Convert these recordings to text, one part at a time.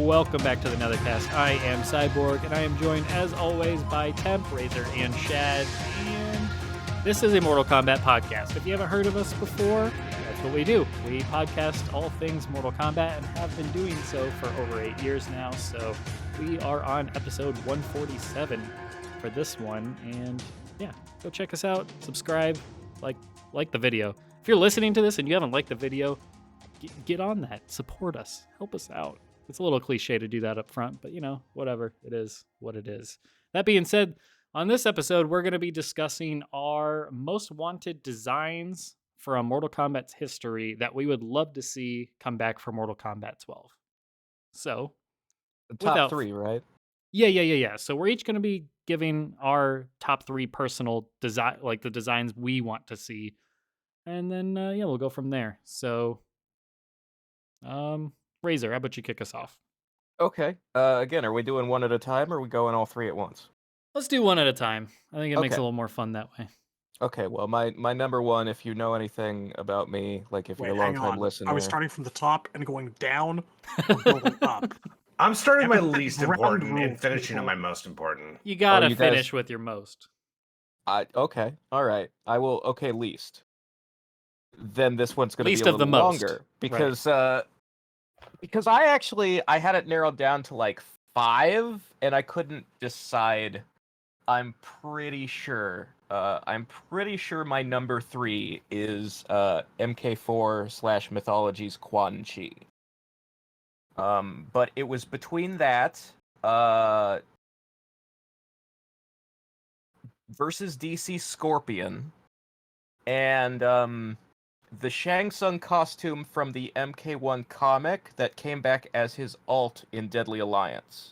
Welcome back to the Netherkast. I am Cyborg, and I am joined, as always, by Temp, Razor, and Shad. And this is a Mortal Kombat podcast. If you haven't heard of us before, that's what we do. We podcast all things Mortal Kombat and have been doing so for over 8 years now. So we are on episode 147 for this one. And yeah, go check us out. Subscribe, like the video. If you're listening to this and you haven't liked the video, get on that. Support us. Help us out. It's a little cliche to do that up front, but whatever. It is what it is. That being said, on this episode, we're going to be discussing our most wanted designs from Mortal Kombat's history that we would love to see come back for Mortal Kombat 12. So, the top three, right? Yeah. So we're each going to be giving our top 3 personal design, like the designs we want to see, and then we'll go from there. So, Razor, how about you kick us off? Okay. Again, are we doing one at a time, or are we going all 3 at once? Let's do one at a time. I think it makes it a little more fun that way. Okay, well, my number one, if you know anything about me, like if you're a long-time listener... I was starting from the top and going down or building up. I'm starting my least important and finishing on my most important. You gotta finish with your most. Okay, all right. I will, least. Then this one's going to be a little longer. Because, because I had it narrowed down to like 5, and I couldn't decide. I'm pretty sure my number 3 is MK4 / Mythology's Quan. But it was between that versus DC Scorpion and the Shang Tsung costume from the MK1 comic that came back as his alt in Deadly Alliance.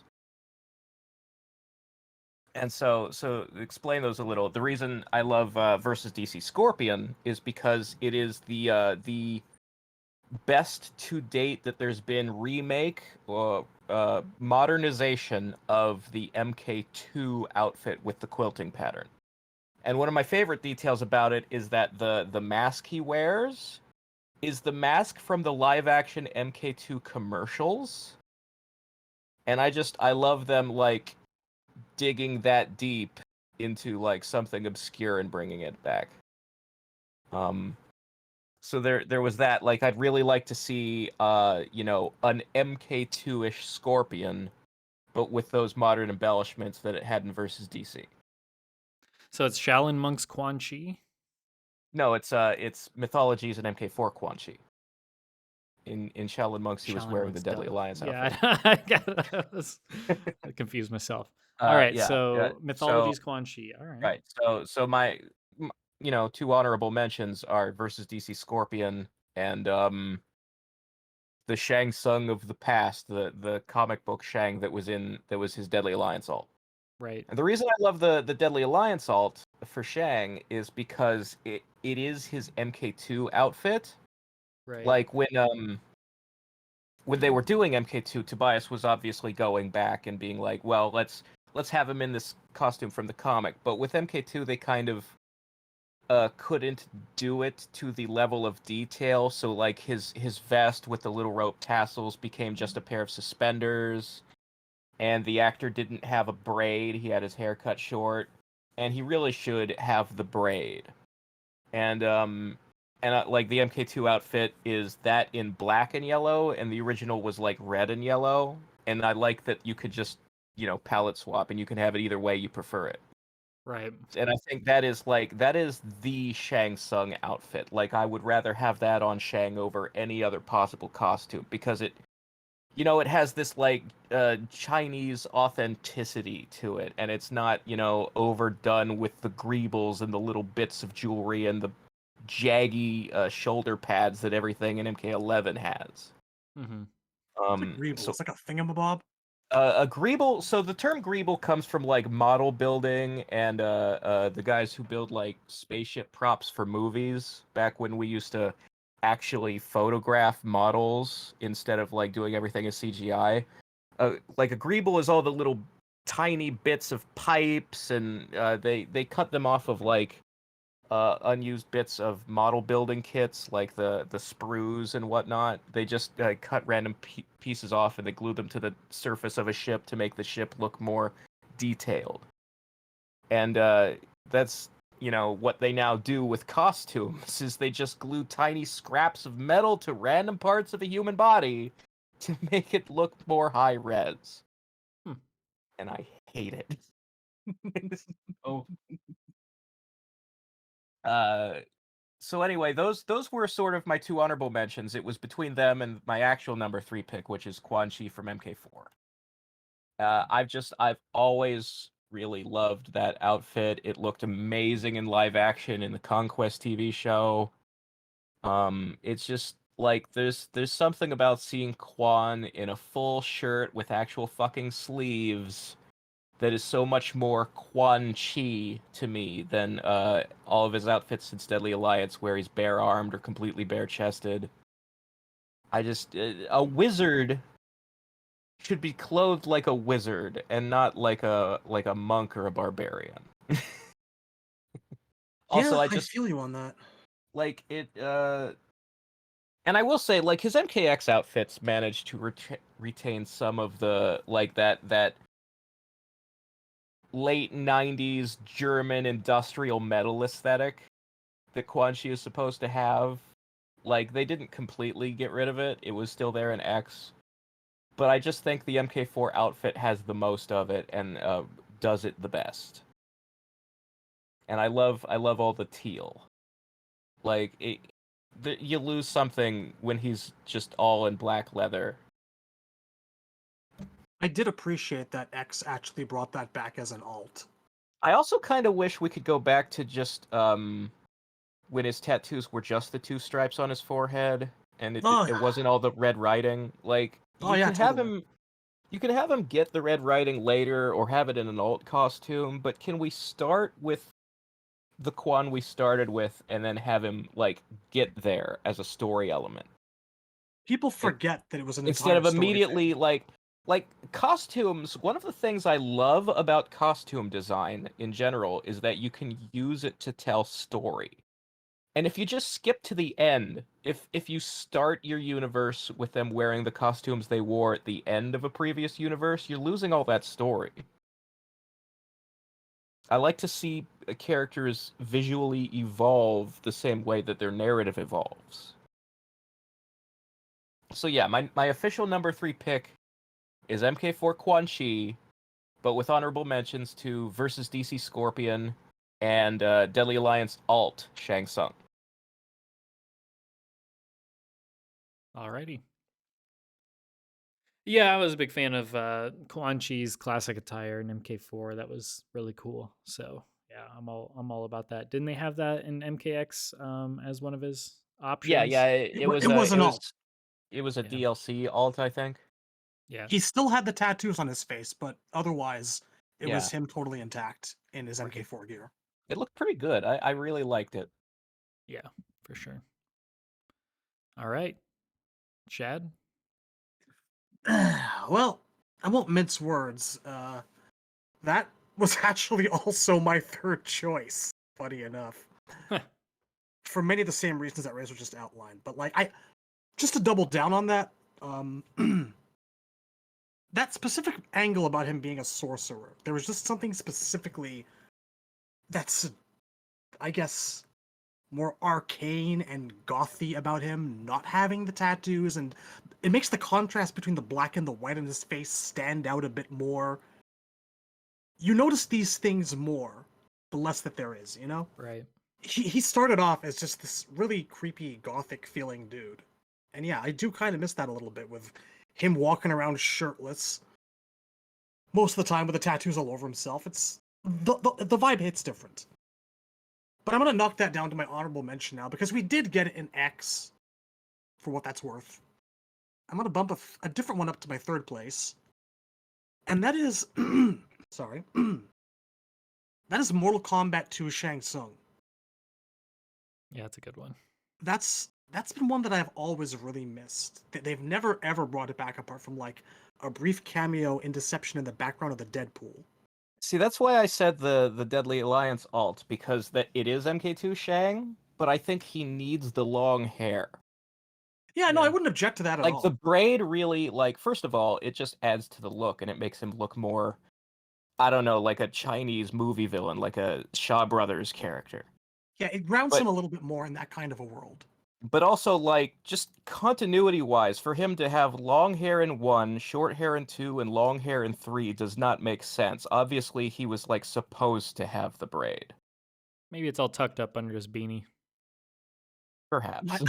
And so explain those a little. The reason I love versus DC Scorpion is because it is the best to date that there's been remake or modernization of the MK2 outfit with the quilting pattern. And one of my favorite details about it is that the mask he wears is the mask from the live-action MK2 commercials. And I love them, like, digging that deep into, like, something obscure and bringing it back. So there was that. Like, I'd really like to see, an MK2-ish Scorpion, but with those modern embellishments that it had in versus DC. So it's Shaolin Monk's Quan Chi? No, it's Mythology's and MK4 Quan Chi. In Shaolin Monks, he was wearing the Deadly Alliance outfit. I confused myself. All right, Mythology's Quan Chi. All right. Right. So my 2 honorable mentions are versus DC Scorpion and the Shang Tsung of the past, the comic book Shang that was his Deadly Alliance alt. Right. And the reason I love the Deadly Alliance alt for Shang is because it is his MK2 outfit. Right. Like when they were doing MK2, Tobias was obviously going back and being like, well, let's have him in this costume from the comic. But with MK2, they kind of couldn't do it to the level of detail. So like his vest with the little rope tassels became just a pair of suspenders. And the actor didn't have a braid. He had his hair cut short. And he really should have the braid. And like the MK2 outfit is that in black and yellow, and the original was like red and yellow. And I like that you could just, palette swap, and you can have it either way you prefer it. Right. And I think that is the Shang Tsung outfit. Like, I would rather have that on Shang over any other possible costume, because it has this like Chinese authenticity to it, and it's not, overdone with the greebles and the little bits of jewelry and the jaggy shoulder pads that everything in MK11 has. Mm-hmm. It's like a thingamabob. A greeble. So the term greeble comes from like model building and the guys who build like spaceship props for movies back when we used to actually photograph models instead of like doing everything as CGI. Like a greeble is all the little tiny bits of pipes, and they cut them off of like unused bits of model building kits, like the sprues and whatnot. They just cut random pieces off and they glue them to the surface of a ship to make the ship look more detailed. And that's, you know, what they now do with costumes, is they just glue tiny scraps of metal to random parts of a human body to make it look more high res. And I hate it. Oh, So anyway, those were sort of my two honorable mentions. It was between them and my actual number 3 pick, which is Quan Chi from MK4. I've always really loved that outfit. It looked amazing in live action in the Conquest TV show. It's just like there's something about seeing Quan in a full shirt with actual fucking sleeves that is so much more Quan Chi to me than all of his outfits since Deadly Alliance, where he's bare-armed or completely bare-chested. A wizard should be clothed like a wizard and not like a monk or a barbarian. Also, Yeah, I I just feel you on that. like it. And I will say, like, his MKX outfits managed to retain some of the that late 90s German industrial metal aesthetic that Quan Chi is supposed to have. Like, they didn't completely get rid of it. It was still there in X. But I just think the MK4 outfit has the most of it and does it the best. And I love all the teal. Like, you lose something when he's just all in black leather. I did appreciate that X actually brought that back as an alt. I also kind of wish we could go back to just when his tattoos were just the 2 stripes on his forehead, and it wasn't all the red writing. Like, you can have him. You can have him get the red writing later, or have it in an alt costume. But can we start with the Quan we started with, and then have him like get there as a story element? People forget that it was an Instead entire of story immediately thing. like costumes. One of the things I love about costume design in general is that you can use it to tell story. And if you just skip to the end, if you start your universe with them wearing the costumes they wore at the end of a previous universe, you're losing all that story. I like to see characters visually evolve the same way that their narrative evolves. So yeah, my official number 3 pick is MK4 Quan Chi, but with honorable mentions to versus DC Scorpion and Deadly Alliance alt Shang Tsung. alrighty. Yeah, I was a big fan of Quan Chi's classic attire in MK4. That was really cool. So yeah, I'm all about that. Didn't they have that in MKX as one of his options? Yeah, It was an alt. It was a Yeah. DLC alt, I think. Yeah. He still had the tattoos on his face, but otherwise, it Yeah. was him totally intact in his MK4 gear. It looked pretty good. I really liked it. Yeah, for sure. All right. Chad? Well, I won't mince words. That was actually also my third choice, funny enough. For many of the same reasons that Razor just outlined. But like just to double down on that, that specific angle about him being a sorcerer, there was just something specifically that's, I guess, more arcane and gothy about him not having the tattoos, and it makes the contrast between the black and the white on his face stand out a bit more. You notice these things more the less that there is, you know? Right. He started off as just this really creepy gothic feeling dude. And yeah, I do kind of miss that a little bit with him walking around shirtless most of the time with the tattoos all over himself. It's the vibe hits different. But I'm going to knock that down to my honorable mention now because we did get it in X for what that's worth. I'm going to bump a different one up to my third place. And that is sorry. That is Mortal Kombat 2 Shang Tsung. Yeah, that's a good one. That's been one that I've always really missed. They've never ever brought it back apart from like a brief cameo in Deception in the background of the Deadpool. See, that's why I said the Deadly Alliance alt, because that it is MK2 Shang, but I think he needs the long hair. Yeah, no, Yeah. I wouldn't object to that at Like all. the braid really, like, first of all, it just adds to the look and it makes him look more, I don't know, like a Chinese movie villain, like a Shaw Brothers character. Yeah, it grounds But him a little bit more in that kind of a world. but also like just continuity wise, for him to have long hair in 1, short hair in 2, and long hair in 3 does not make sense. Obviously, he was like supposed to have the braid. Maybe it's all tucked up under his beanie. Perhaps.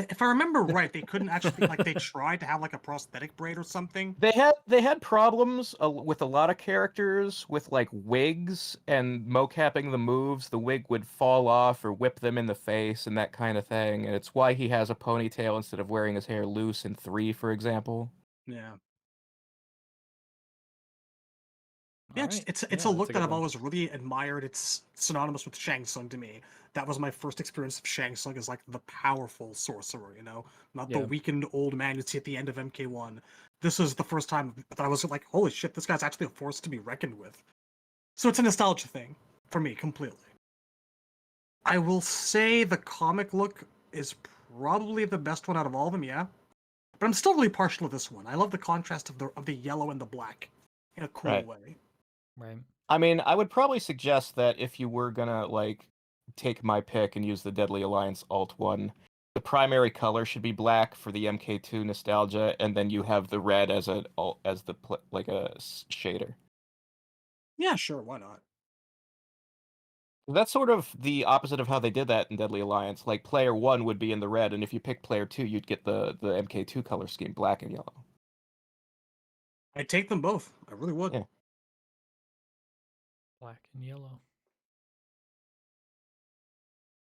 If I remember right, they couldn't actually like they tried to have like a prosthetic braid or something. They had problems with a lot of characters with like wigs and mocapping the moves. The wig would fall off or whip them in the face and that kind of thing. And it's why he has a ponytail instead of wearing his hair loose in 3, for example. Yeah. All Yeah, right. it's Yeah, a look that's a that good I've one. always really admired. It's synonymous with Shang Tsung to me. That was my first experience of Shang Tsung as like the powerful sorcerer, you know, not the Yeah. weakened old man you see at the end of MK1. This is the first time that I was like, holy shit, this guy's actually a force to be reckoned with. So it's a nostalgia thing for me completely. I will say the comic look is probably the best one out of all of them, yeah. But I'm still really partial to this one. I love the contrast of the yellow and the black in a cool Right. way. Right. I mean, I would probably suggest that if you were gonna like take my pick and use the Deadly Alliance alt 1, the primary color should be black for the MK2 nostalgia, and then you have the red as a like a shader. Yeah, sure, why not? That's sort of the opposite of how they did that in Deadly Alliance. Like player 1 would be in the red, and if you pick player 2, you'd get the MK2 color scheme, black and yellow. I'd take them both. I really would. Yeah. Black and yellow.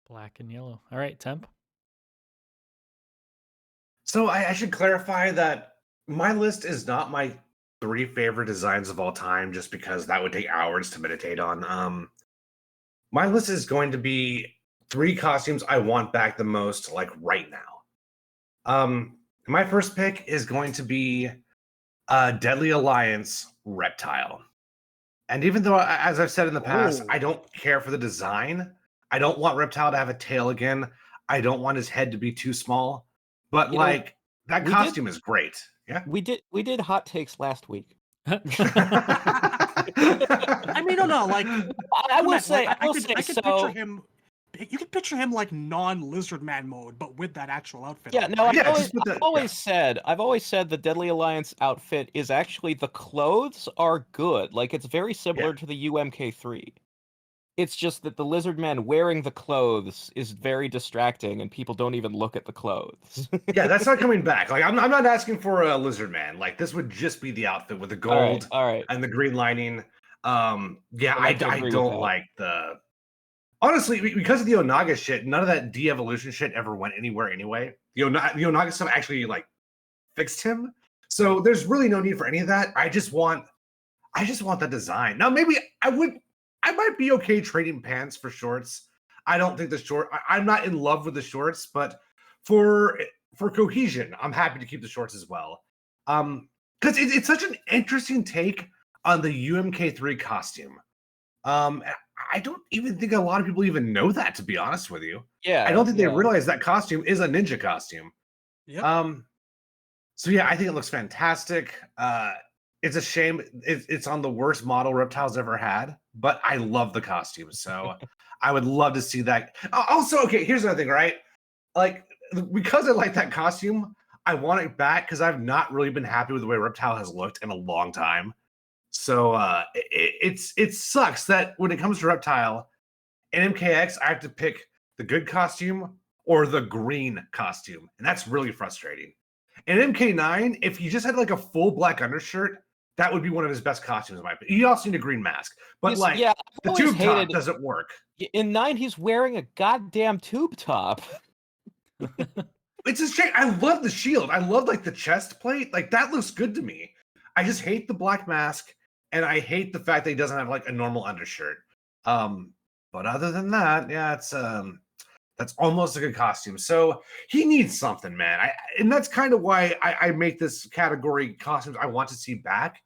Black and yellow. All right, Temp. So I should clarify that my list is not my 3 favorite designs of all time, just because that would take hours to meditate on. My list is going to be 3 costumes I want back the most, like right now. My first pick is going to be Deadly Alliance Reptile. And even though, as I've said in the past, I don't care for the design, I don't want Reptile to have a tail again. I don't want his head to be too small. But You know, like that costume is great. Yeah. We did hot takes last week. I mean, no, like I will say, like, I will could, say, I could so picture him. You could picture him like non-lizard man mode, but with that actual outfit. yeah, on, no, right? I've always said the Deadly Alliance outfit is actually, the clothes are good. Like, it's very similar to the UMK3. It's just that the lizard man wearing the clothes is very distracting, and people don't even look at the clothes. Yeah, that's not coming back. Like I'm not asking for a lizard man. Like this would just be the outfit with the gold all right. and the green lining. Yeah, I I can agree with don't that. like the. Honestly, because of the Onaga shit, none of that de-evolution shit ever went anywhere anyway. The Onaga stuff actually like fixed him. So there's really no need for any of that. I just want that design. Now maybe I might be okay trading pants for shorts. I don't think I'm not in love with the shorts, but for cohesion, I'm happy to keep the shorts as well. Because it's such an interesting take on the UMK3 costume. I don't even think a lot of people even know that, to be honest with you. Yeah, I don't think they realize that costume is a ninja costume. Yep. So yeah, I think it looks fantastic. It's a shame it's on the worst model Reptile's ever had, but I love the costume, so I would love to see that. Also, okay, here's another thing, right? Like, because I like that costume, I want it back because I've not really been happy with the way Reptile has looked in a long time. So it sucks that when it comes to Reptile in MKX, I have to pick the good costume or the green costume, and that's really frustrating. In MK9, if you just had like a full black undershirt, that would be one of his best costumes, in my opinion. You also need a green mask, but the tube top doesn't work. In 9, he's wearing a goddamn tube top. It's a shame. I love the shield. I love like the chest plate. Like that looks good to me. I just hate the black mask, and I hate the fact that he doesn't have like a normal undershirt. But other than that, yeah, it's that's almost a good costume. So he needs something, man. And that's kind of why I make this category costumes I want to see back,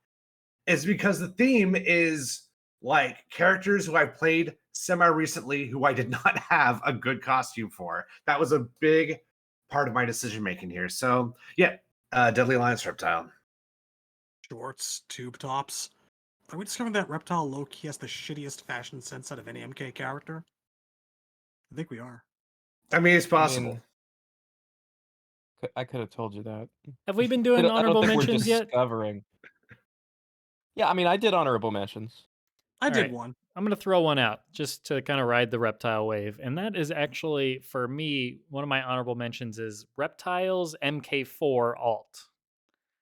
is because the theme is like characters who I played semi-recently who I did not have a good costume for. That was a big part of my decision making here. So yeah, Deadly Alliance Reptile. Shorts, tube tops. Are we discovering that Reptile low-key has the shittiest fashion sense out of any MK character? I think we are. I mean, it's possible. I could have told you that. Have we been doing I don't honorable think mentions we're yet? discovering. Yeah, I mean, I did honorable mentions. I did right. one. I'm going to throw one out just to kind of ride the Reptile wave. And that is actually, for me, one of my honorable mentions is Reptile's MK4 alt.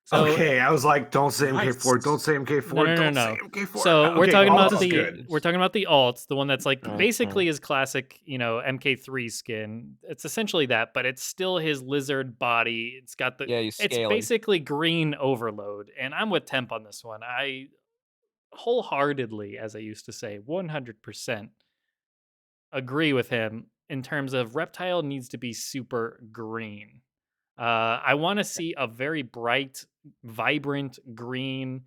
So, okay, I was like, don't say MK4, Nice. don't say MK4, don't say MK4. So okay, we're talking alt about is the good. we're talking about the alts, the one that's like Right, basically his classic, MK3 skin. It's essentially that, but it's still his lizard body. It's got the he's it's scaly. basically green overload. And I'm with Temp on this one. I wholeheartedly, as I used to say, 100% agree with him in terms of Reptile needs to be super green. I want to see a very bright, vibrant green.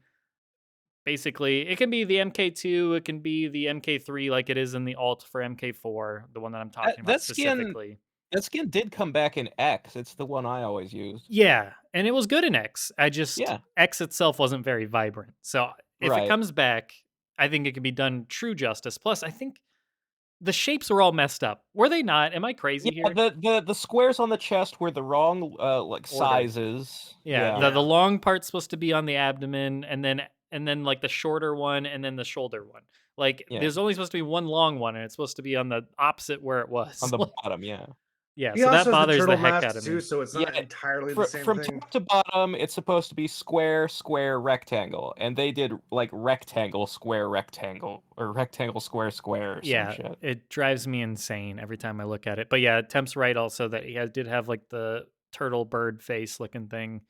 Basically, it can be the MK2, it can be the MK3 like it is in the alt for MK4, the one that I'm talking about specifically. That skin did come back in X. It's the one I always used. Yeah, and it was good in X. Yeah. X itself wasn't very vibrant. So if Right. it comes back, I think it can be done true justice. Plus, I think the shapes were all messed up. Were they not? Am I crazy Yeah, here? the squares on the chest were the wrong sizes. Yeah. The long part's supposed to be on the abdomen, and then like the shorter one, and then the shoulder one. Like there's only supposed to be one long one, and it's supposed to be on the opposite where it was. On the bottom, yeah. Yeah, He so that also has bothers turtle the heck mask out of me. too, so it's not entirely the same from thing. top to bottom, it's supposed to be square, square, rectangle, and they did like rectangle, square, rectangle, or rectangle, square, square, or some shit. It drives me insane every time I look at it. But yeah, Temp's right also that he did have like the turtle bird face looking thing,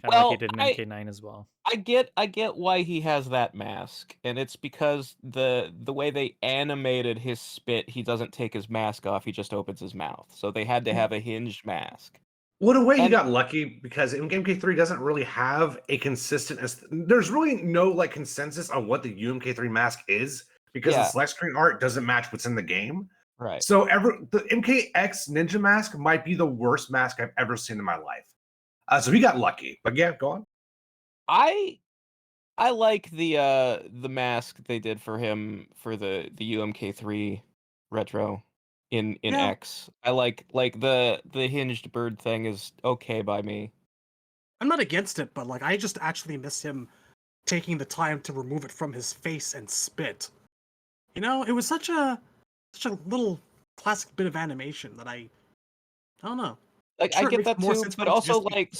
kind of like he did in MK9 as well. I get why he has that mask, and it's because the way they animated his spit, he doesn't take his mask off, he just opens his mouth. So they had to have a hinged mask. What a way he got lucky, because MK3 doesn't really have a consistent. There's really no like consensus on what the UMK3 mask is, because the select screen art doesn't match what's in the game. Right. So the MKX Ninja mask might be the worst mask I've ever seen in my life. So he got lucky. But yeah, go on. I like the mask they did for him for the UMK3 retro in X. I like the hinged bird thing is okay by me. I'm not against it, but like I just actually miss him taking the time to remove it from his face and spit. It was such a little classic bit of animation that I don't know. Like sure, I get that too, but also like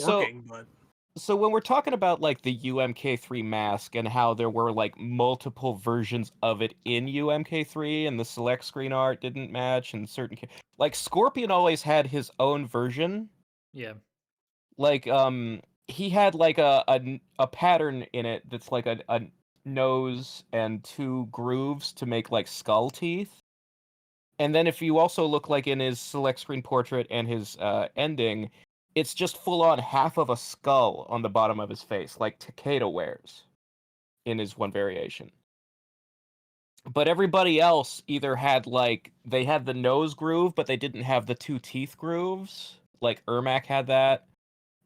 so when we're talking about like the UMK3 mask and how there were like multiple versions of it in UMK3 and the select screen art didn't match and certain like Scorpion always had his own version. Yeah. Like he had like a pattern in it that's like a nose and two grooves to make like skull teeth. And then if you also look like in his select screen portrait and his ending, it's just full on half of a skull on the bottom of his face, like Takeda wears in his one variation. But everybody else either had like, they had the nose groove, but they didn't have the two teeth grooves. Like Ermac had that.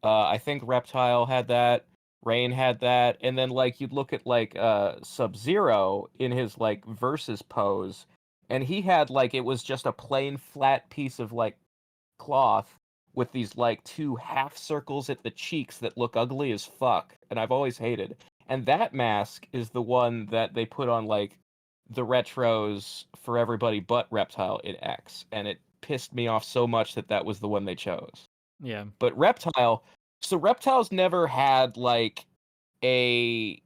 I think Reptile had that. Rain had that. And then like you'd look at like Sub-Zero in his like versus pose, and he had like, it was just a plain flat piece of like cloth with these like two half circles at the cheeks that look ugly as fuck, and I've always hated. And that mask is the one that they put on like the retros for everybody but Reptile in X, and it pissed me off so much that was the one they chose. Yeah. But Reptile's never had like a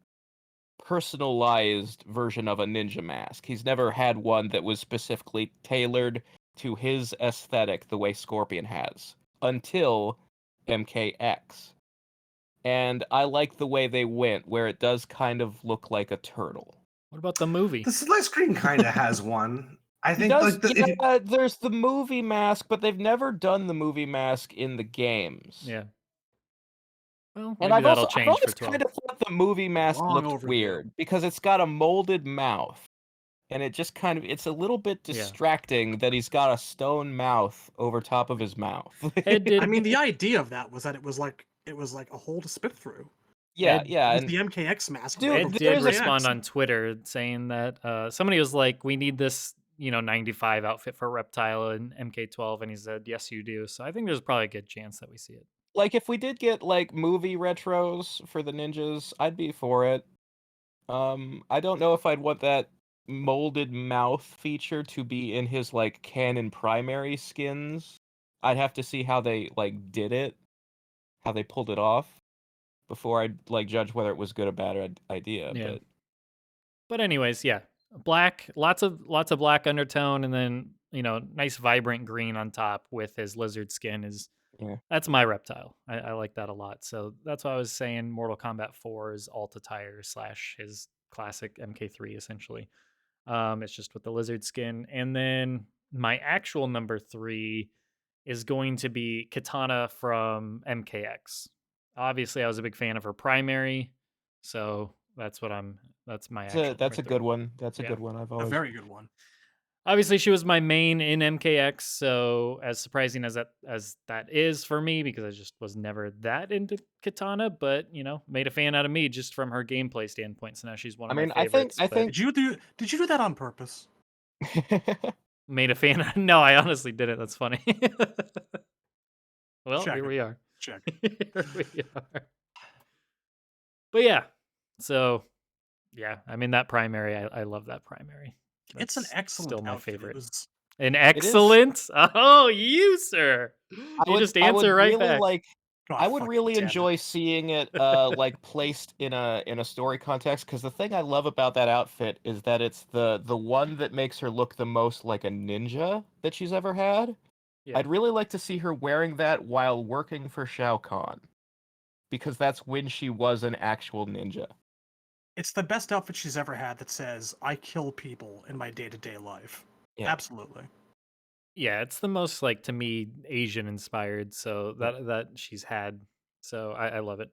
personalized version of a ninja mask. He's never had one that was specifically tailored to his aesthetic the way Scorpion has until MKX. And I like the way they went, where it does kind of look like a turtle. What about the movie? The select screen kind of has one. I think there's the movie mask, but they've never done the movie mask in the games. Yeah. Well, And maybe I've that'll I've change for always 12. kind of thought the movie mask Long looked overdue. weird because it's got a molded mouth. And it just kind of, it's a little bit Yeah. distracting that he's got a stone mouth over top of his mouth. Head did. I mean, the idea of that was that it was like a hole to spit through. Yeah, Ed- yeah. With And the MKX mask. Dude, right Ed before did there's a- respond MKX. on Twitter saying that somebody was like, "We need this, 95 outfit for Reptile and MK12," and he said, "Yes, you do." So I think there's probably a good chance that we see it. like, if we did get, like, movie retros for the ninjas, I'd be for it. I don't know if I'd want that molded mouth feature to be in his, like, canon primary skins. I'd have to see how they, like, did it, how they pulled it off, before I'd, like, judge whether it was good or bad idea, Yeah. but... But anyways, yeah, black, lots of black undertone, and then nice vibrant green on top with his lizard skin is. Yeah. That's my Reptile. I like that a lot. So that's why I was saying Mortal Kombat 4 is alt attire / his classic MK3 essentially. It's just with the lizard skin, and then my actual number 3 is going to be Kitana from MKX. Obviously, I was a big fan of her primary, so that's what I'm. That's my actual. That's a number good 3. one. That's a Yeah. good one. I've A always... very good one. Obviously, she was my main in MKX, so as surprising as that is for me, because I just was never that into Kitana, but made a fan out of me just from her gameplay standpoint. So now she's one of my favorites. I but think... Did you do that on purpose? made a fan. No, I honestly didn't. That's funny. Well, Check here it. we are. Check. Here we are. But yeah, so yeah, I mean that primary, I love that primary. It's an That's excellent still my outfit. It favorite. was- An excellent? Oh, you sir! You just answer right really back. like... Oh, I would fuck, really damn it. enjoy seeing it like placed in a story context, because the thing I love about that outfit is that it's the one that makes her look the most like a ninja that she's ever had. Yeah. I'd really like to see her wearing that while working for Shao Kahn, because that's when she was an actual ninja. It's the best outfit she's ever had that says, "I kill people in my day-to-day life." Yeah. Absolutely. Yeah, it's the most like to me Asian inspired, so that she's had. So I love it.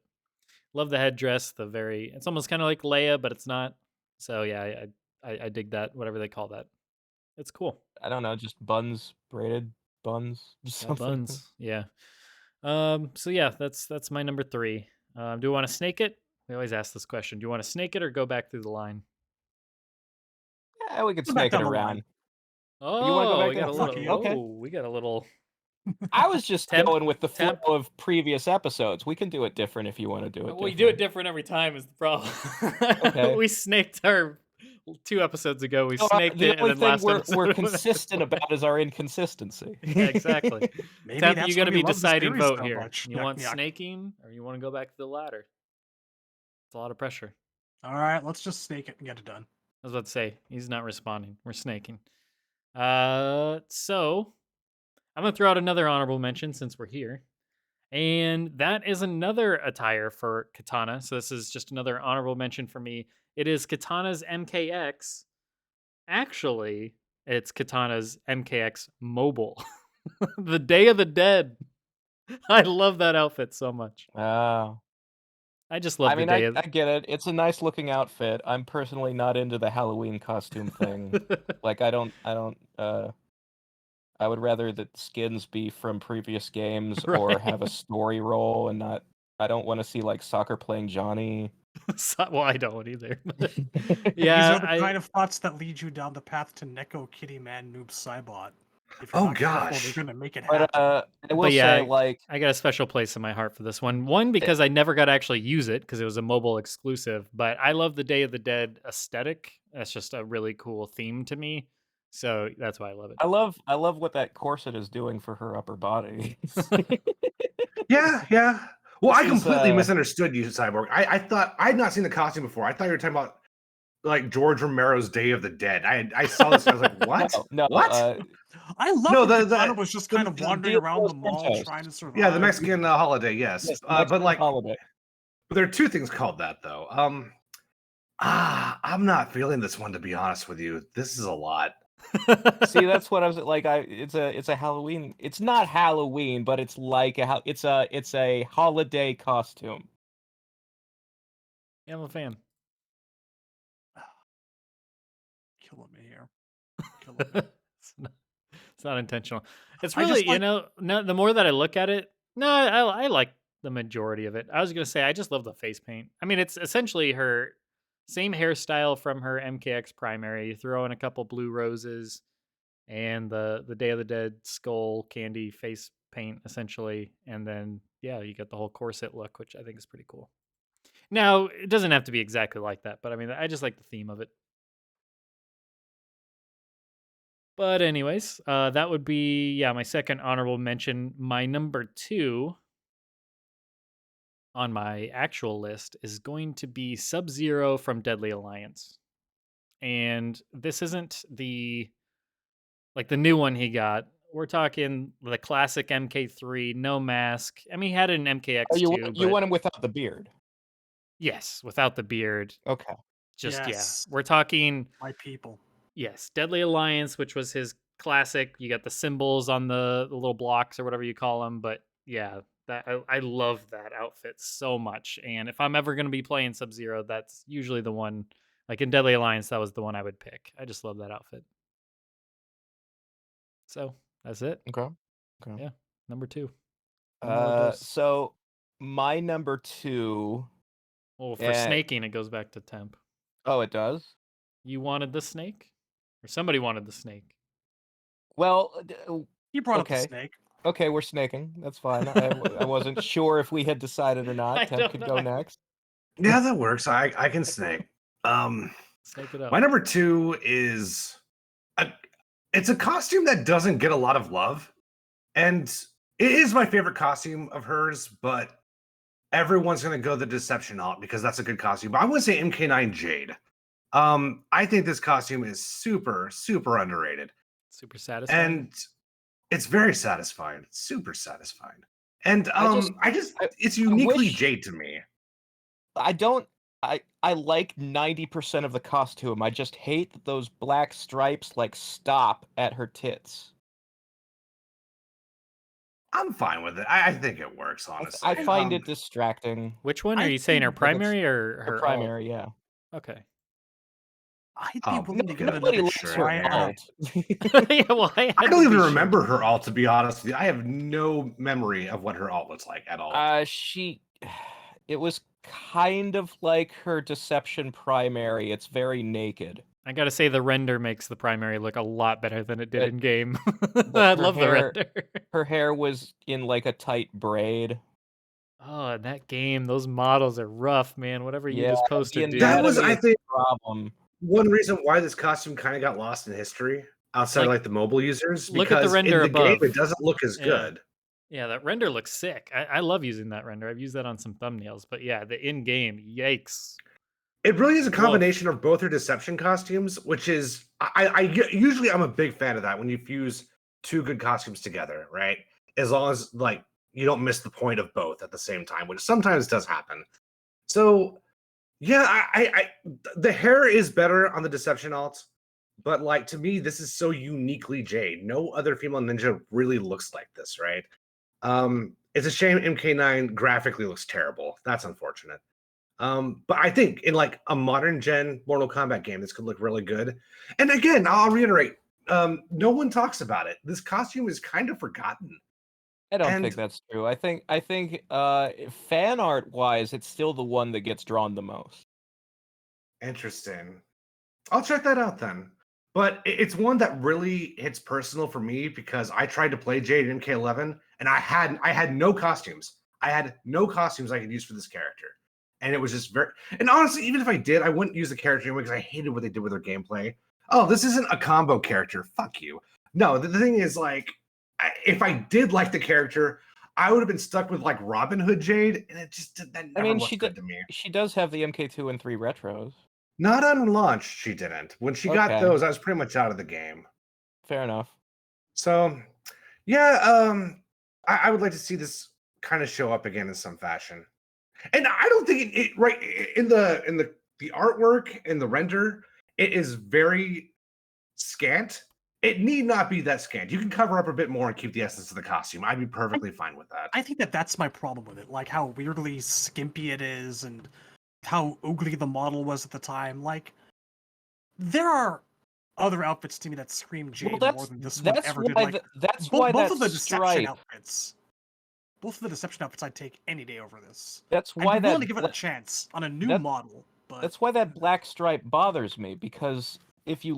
Love the headdress. It's almost kind of like Leia, but it's not. So yeah, I dig that. Whatever they call that, it's cool. I don't know, just buns, braided buns, Yeah, something. buns. Yeah. So yeah, that's my number 3. Do you want to snake it? We always ask this question. Do you want to snake it or go back through the line? Yeah, we could Go back snake it down the line. around. Oh, You wanna go back we got a down? little. Fuck you. Okay. Oh, we got a little. I was just Temp- going with the flow temp. of previous episodes. We can do it different if you want to do it different. We do it different every time is the problem. Okay. We snaked our 2 episodes ago. We No, snaked the it, and only then thing last episode we're we went- consistent about is our inconsistency. Yeah, exactly. Maybe Temp, that's you why got to we be love this deciding series vote so here. much. You Yuck, want yuck. snaking, or you want to go back to the ladder? It's a lot of pressure. All right, let's just snake it and get it done. I was about to say he's not responding. We're snaking. So I'm gonna throw out another honorable mention since we're here, and that is another attire for Kitana. So this is just another honorable mention for me. It is Kitana's MKX. Actually, it's Kitana's MKX Mobile, the Day of the Dead. I love that outfit so much. Oh. I just love I mean, the day I of. get it. It's a nice looking outfit. I'm personally not into the Halloween costume thing. Like, I don't, I would rather that skins be from previous games or have a Right. story role and not, I don't want to see, like, soccer playing Johnny. Well, I don't either. Yeah, Yeah, these are the kind of thoughts that lead you down the path to Neko Kitty Man Noob Cybot. If you're Oh, not careful, gosh. they're gonna make it But, happen. I will But yeah, say, like, I got a special place in my heart for this one. One, because I never got to actually use it because it was a mobile exclusive. But I love the Day of the Dead aesthetic. That's just a really cool theme to me. So that's why I love it. I love what that corset is doing for her upper body. Yeah. Well, This I is, completely misunderstood you, Cyborg. I thought I'd not seen the costume before. I thought you were talking about like George Romero's Day of the Dead. I saw this. And I was like, what? No, What? I love no, that the- Kitana was just kind of the wandering Dia de around los the mall Muertos. trying to survive. Yeah, the Mexican holiday. Yes, yes, but Mexican like, holiday. but there are 2 things called that though. I'm not feeling this one, to be honest with you. This is a lot. See, that's what I was like. It's a Halloween. It's not Halloween, but it's like it's a holiday costume. Yeah, I'm a fan. Killing me here. Killing me. It's not intentional. It's I just really, like- no, the more that I look at it, no, I like the majority of it. I was going to say, I just love the face paint. I mean, it's essentially her same hairstyle from her MKX primary. You throw in a couple blue roses and the Day of the Dead skull candy face paint, essentially. And then, yeah, you get the whole corset look, which I think is pretty cool. Now, it doesn't have to be exactly like that, but I mean, I just like the theme of it. But anyways, that would be, my second honorable mention. My number 2 on my actual list is going to be Sub-Zero from Deadly Alliance. And this isn't the new one he got. We're talking the classic MK3, no mask. I mean, he had an MKX Oh, too, you but want him without the beard? yes, without the beard. Okay. Just Yes. we're talking My people. yes, Deadly Alliance, which was his classic. You got the symbols on the little blocks or whatever you call them. But yeah, that I love that outfit so much. And if I'm ever going to be playing Sub-Zero, that's usually the one. Like in Deadly Alliance, that was the one I would pick. I just love that outfit. So that's it. Okay. Okay. Yeah, number 2. Numero dos. So my number 2. Well, for snaking, it goes back to temp. Oh, it does? You wanted the snake? Or somebody wanted the snake? Well, He brought up the okay. snake. Okay, we're snaking. That's fine. I wasn't sure if we had decided or I not. Temp don't could know. go next. Yeah, that works. I can snake. Snake it up. My number 2 is it's a costume that doesn't get a lot of love, and it is my favorite costume of hers. But everyone's gonna go the Deception alt because that's a good costume. But I would say MK9 Jade. I think this costume is super, super underrated. Super satisfying. And it's very satisfying. It's super satisfying. And it's uniquely Jade to me. I like 90% of the costume. I just hate that those black stripes stop at her tits. I'm fine with it. I think it works, honestly. I find it distracting. Which one are you saying? Her primary or her primary? alt? Yeah. Okay. I'd be willing to give it Nobody another likes her try. alt. Yeah, well, I don't even remember her alt, to be honest with you. I have no memory of what her alt looks like at all. It was kind of like her Deception primary. It's very naked. I gotta say, the render makes the primary look a lot better than it did in game. I love the render. Her hair was in a tight braid. Oh, in that game, those models are rough, man. Whatever you just posted, dude. That was, I think, problem. One reason why this costume kind of got lost in history outside of the mobile users. Look at the render in the above. game, it doesn't look as good. Yeah, that render looks sick. I love using that render. I've used that on some thumbnails. But yeah, the in-game, yikes. It really is a combination of both her Deception costumes, which is usually I'm a big fan of that when you fuse two good costumes together, right? As long as you don't miss the point of both at the same time, which sometimes does happen. So yeah, the hair is better on the Deception alt, but to me, this is so uniquely Jade. No other female ninja really looks like this, right? It's a shame MK9 graphically looks terrible. That's unfortunate. But I think in a modern gen Mortal Kombat game, this could look really good. And again, I'll reiterate, no one talks about it. This costume is kind of forgotten. I don't think that's true. I think fan art wise, it's still the one that gets drawn the most. Interesting. I'll check that out then. But it's one that really hits personal for me because I tried to play Jade in MK11 and I had no costumes. I had no costumes I could use for this character. And it was just and honestly, even if I did, I wouldn't use the character anyway because I hated what they did with their gameplay. Oh, this isn't a combo character. Fuck you. No, the thing is if I did like the character, I would have been stuck with Robin Hood Jade, and it just that never looked good to me. She does have the MK2 and 3 retros. Not on launch, she didn't. When she got those, I was pretty much out of the game. Fair enough. So, yeah, I would like to see this kind of show up again in some fashion. And I don't think it right in the artwork and the render, it is very scant. It need not be that scant. You can cover up a bit more and keep the essence of the costume. I'd be perfectly fine with that. I think that's my problem with it, how weirdly skimpy it is, and how ugly the model was at the time. Like, there are other outfits to me that scream Jade more than this one ever did. Like, that's both, why both that of the Deception stripe. outfits. Both of the Deception outfits I'd take any day over this. That's I'd why be willing that to give it a chance on a new that- model, but that's why that black stripe bothers me, because if you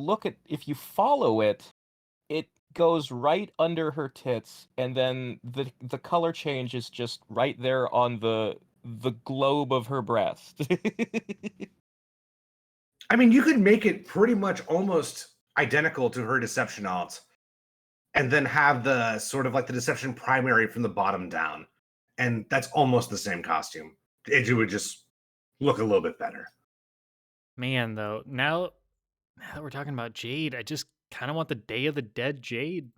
follow it, it goes right under her tits, and then the color change is just right there on the globe of her breast. I mean, you could make it pretty much almost identical to her Deception alt, and then have the sort of like the Deception primary from the bottom down, and that's almost the same costume. It would just look a little bit better. Man, though, now that we're talking about Jade, I just kind of want the Day of the Dead Jade.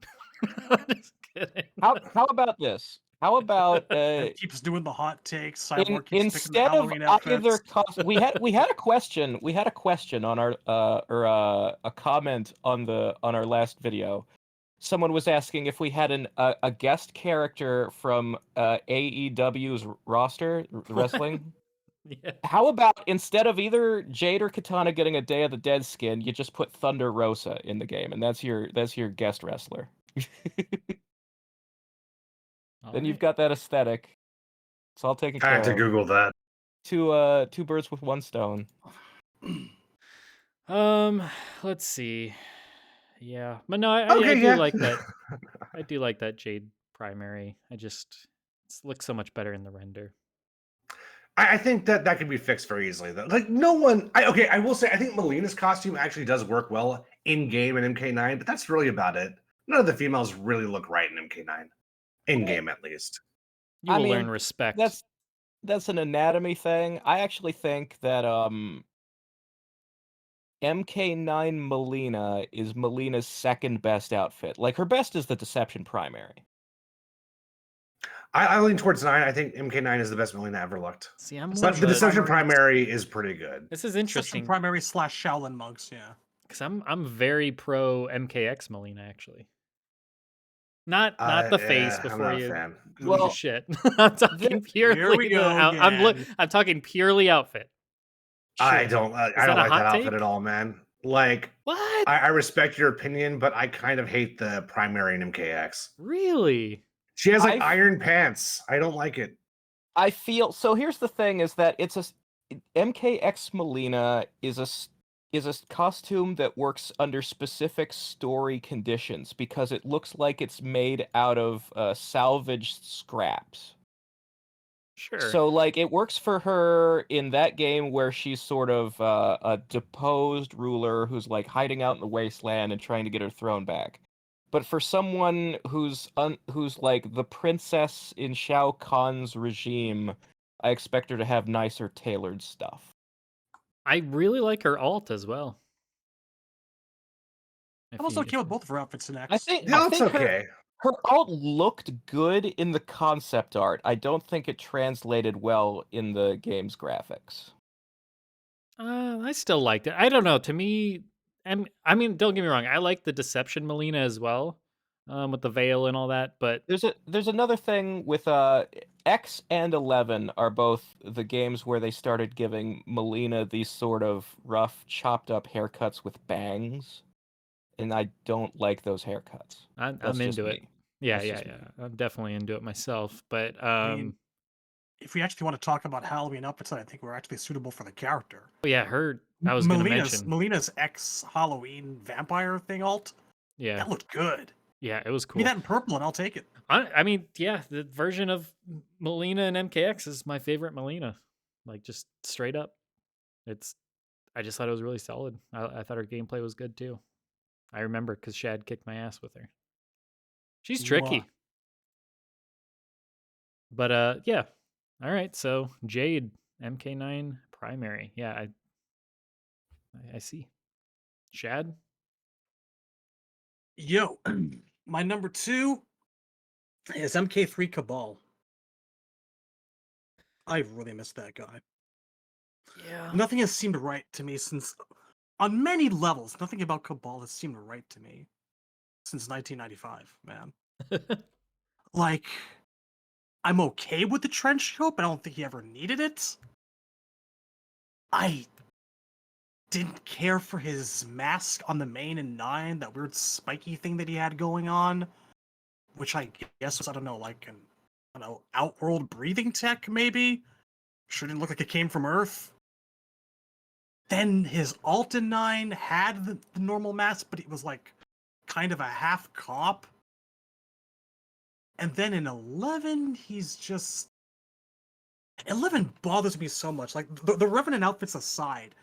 Just kidding. How about this? How about it keeps doing the hot takes. Cyborg keeps picking the instead of Halloween outfits. either we had a question on our or a comment on our last video. Someone was asking if we had a guest character from AEW's roster wrestling. Yeah. How about instead of either Jade or Kitana getting a Day of the Dead skin, you just put Thunder Rosa in the game, and that's your guest wrestler. Then you've got that aesthetic. It's all taken I care had to of. Google that. Two birds with one stone. Let's see. Yeah, but no, I Okay, do yeah. like that. I do like that Jade primary. It looks so much better in the render. I think that could be fixed very easily, though. Like, no one. I will say, I think Melina's costume actually does work well in game in MK9, but that's really about it. None of the females really look right in MK9, in game at least. You will learn respect. That's an anatomy thing. I actually think that MK9 Melina is Melina's second best outfit. Like, her best is the Deception primary. I lean towards 9. I think MK9 is the best Melina ever looked. See, I'm But the Deception primary is pretty good. This is interesting. Deception primary / Shaolin monks, yeah. Because I'm very pro MKX Melina, actually. Not the face before you lose your shit. I'm talking purely. Here we go I'm talking purely outfit. I don't like that outfit take? at all, man. Like, What? I respect your opinion, but I kind of hate the primary in MKX. Really? She has like iron pants. I don't like it. I feel so. Here's the thing: is that MKX Melina is a costume that works under specific story conditions because it looks like it's made out of salvaged scraps. Sure. So, like, it works for her in that game where she's sort of a deposed ruler who's like hiding out in the wasteland and trying to get her throne back. But for someone who's like the princess in Shao Kahn's regime, I expect her to have nicer tailored stuff. I really like her alt as well. I'm also okay with both of her outfits in X. I think okay. Her alt looked good in the concept art. I don't think it translated well in the game's graphics. I still liked it. I don't know. To me, I mean, don't get me wrong. I like the Deception Melina as well, with the veil and all that. But there's another thing with X and 11 are both the games where they started giving Melina these sort of rough, chopped up haircuts with bangs, and I don't like those haircuts. I'm into it. Yeah. I'm definitely into it myself. But I mean, if we actually want to talk about Halloween outfits, I think we're actually suitable for the character. Oh yeah, I was going to mention Melina's X Halloween vampire thing alt. Yeah, that looked good. Yeah, it was cool. Give me that in purple, and I'll take it. I mean, yeah, the version of Melina and MKX is my favorite Melina. Like, just straight up, I just thought it was really solid. I thought her gameplay was good too. I remember because Shad kicked my ass with her. She's tricky. But yeah. All right, so Jade, MK9 primary. Yeah, I see. Shad? Yo, my number 2 is MK3 Kabal. I really missed that guy. Yeah. Nothing has seemed right to me since, on many levels, nothing about Kabal has seemed right to me since 1995, man. Like, I'm okay with the trench coat, but I don't think he ever needed it. I didn't care for his mask on the main in 9, that weird spiky thing that he had going on, which I guess was, I don't know, like an, I don't know, outworld breathing tech, maybe? Sure didn't look like it came from Earth. Then his alt in 9 had the normal mask, but it was like kind of a half cop. And then in 11, he's just... 11 bothers me so much. Like, the Revenant outfits aside,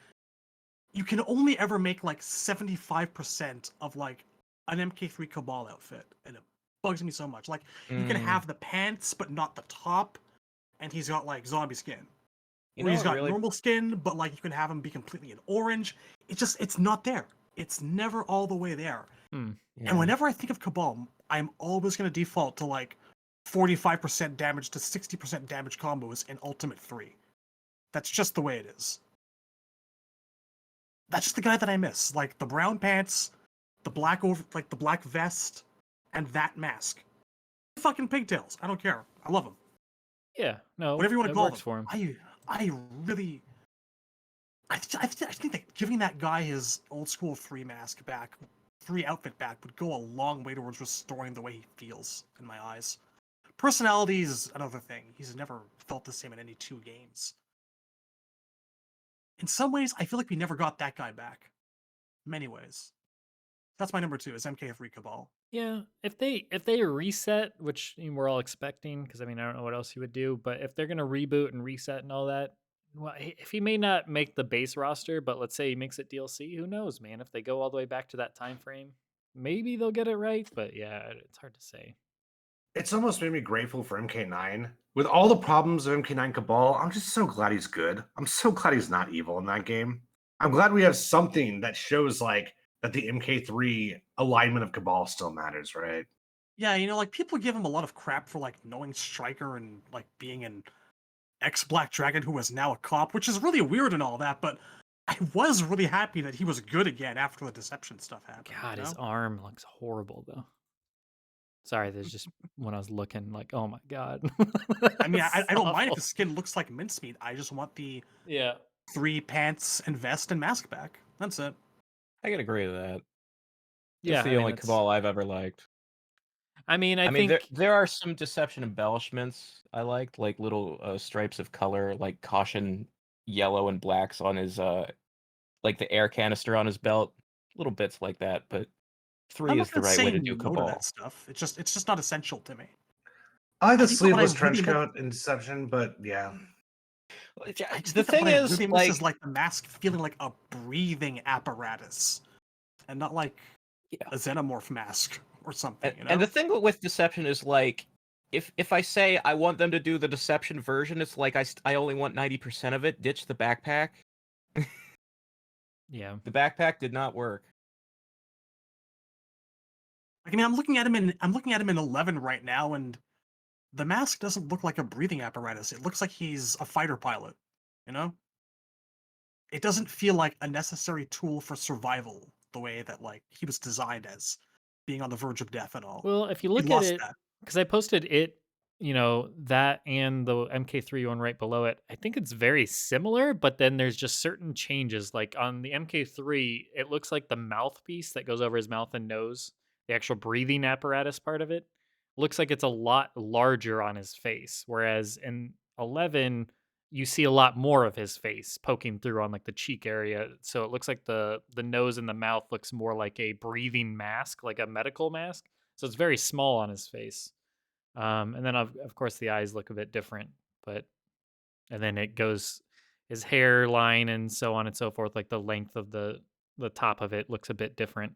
you can only ever make like 75% of like an MK3 Kabal outfit, and it bugs me so much. Like, you can have the pants but not the top, and he's got like zombie skin. Or he's got normal skin, but like you can have him be completely in orange. It's not there. It's never all the way there. Yeah. And whenever I think of Kabal, I'm always going to default to like 45% damage to 60% damage combos in Ultimate 3. That's just the way it is. That's just the guy that I miss. Like the brown pants, the black the black vest, and that mask. Fucking pigtails. I don't care. I love him. Yeah, no, Whatever you want to it call works him. for him. I really... I think that giving that guy his old school 3 mask back, 3 outfit back, would go a long way towards restoring the way he feels in my eyes. Personality is another thing. He's never felt the same in any 2 games. In some ways, I feel like we never got that guy back. In many ways. That's my number 2, is MK3 Kabal. Yeah, if they reset, which we're all expecting, because I mean I don't know what else he would do, but if they're gonna reboot and reset and all that, well, if he may not make the base roster, but let's say he makes it DLC, who knows, man? If they go all the way back to that time frame, maybe they'll get it right. But yeah, it's hard to say. It's almost made me grateful for MK9. With all the problems of MK9 Cabal, I'm just so glad he's good. I'm so glad he's not evil in that game. I'm glad we have something that shows like that the MK3 alignment of Cabal still matters, right? Yeah, you know, like people give him a lot of crap for like knowing Striker and like being an ex-Black Dragon who is now a cop, which is really weird and all that, but I was really happy that he was good again after the deception stuff happened. God, you know? his arm looks horrible though. Sorry, there's just when I was looking, like, oh my god. I mean, I don't mind if awful. the skin looks like mincemeat. I just want the Yeah. 3 pants and vest and mask back. That's it. I can agree with that. Yeah, That's the I mean, only that's- Cabal I've ever liked. I mean, I mean, think there are some deception embellishments I liked, like little stripes of color, like caution yellow and blacks on his like the air canister on his belt, little bits like that. But I'm 3 not is the gonna right say way to do no to Cabal. that stuff. It's just not essential to me. I like the think that what I sleeveless trench really coat in Deception, but yeah. I just The think that thing what I is, really miss like, is like the mask feeling like a breathing apparatus, and not like Yeah. a xenomorph mask or something. You know? and the thing with Deception is like, if I say I want them to do the Deception version, it's like I only want 90% of it. Ditch the backpack. yeah. The backpack did not work. Like, I mean, I'm looking at him in 11 right now, and the mask doesn't look like a breathing apparatus. It looks like he's a fighter pilot. You know? It doesn't feel like a necessary tool for survival the way that like he was designed as, being on the verge of death and all. Well, if you He look at lost it, that. because I posted it, that and the MK3 one right below it, I think it's very similar, but then there's just certain changes. Like on the MK3, it looks like the mouthpiece that goes over his mouth and nose, the actual breathing apparatus part of it, looks like it's a lot larger on his face. Whereas in 11, you see a lot more of his face poking through on like the cheek area. So it looks like the nose and the mouth looks more like a breathing mask, like a medical mask. So it's very small on his face. And then of course the eyes look a bit different, and then it goes his hairline and so on and so forth, like the length of the top of it looks a bit different.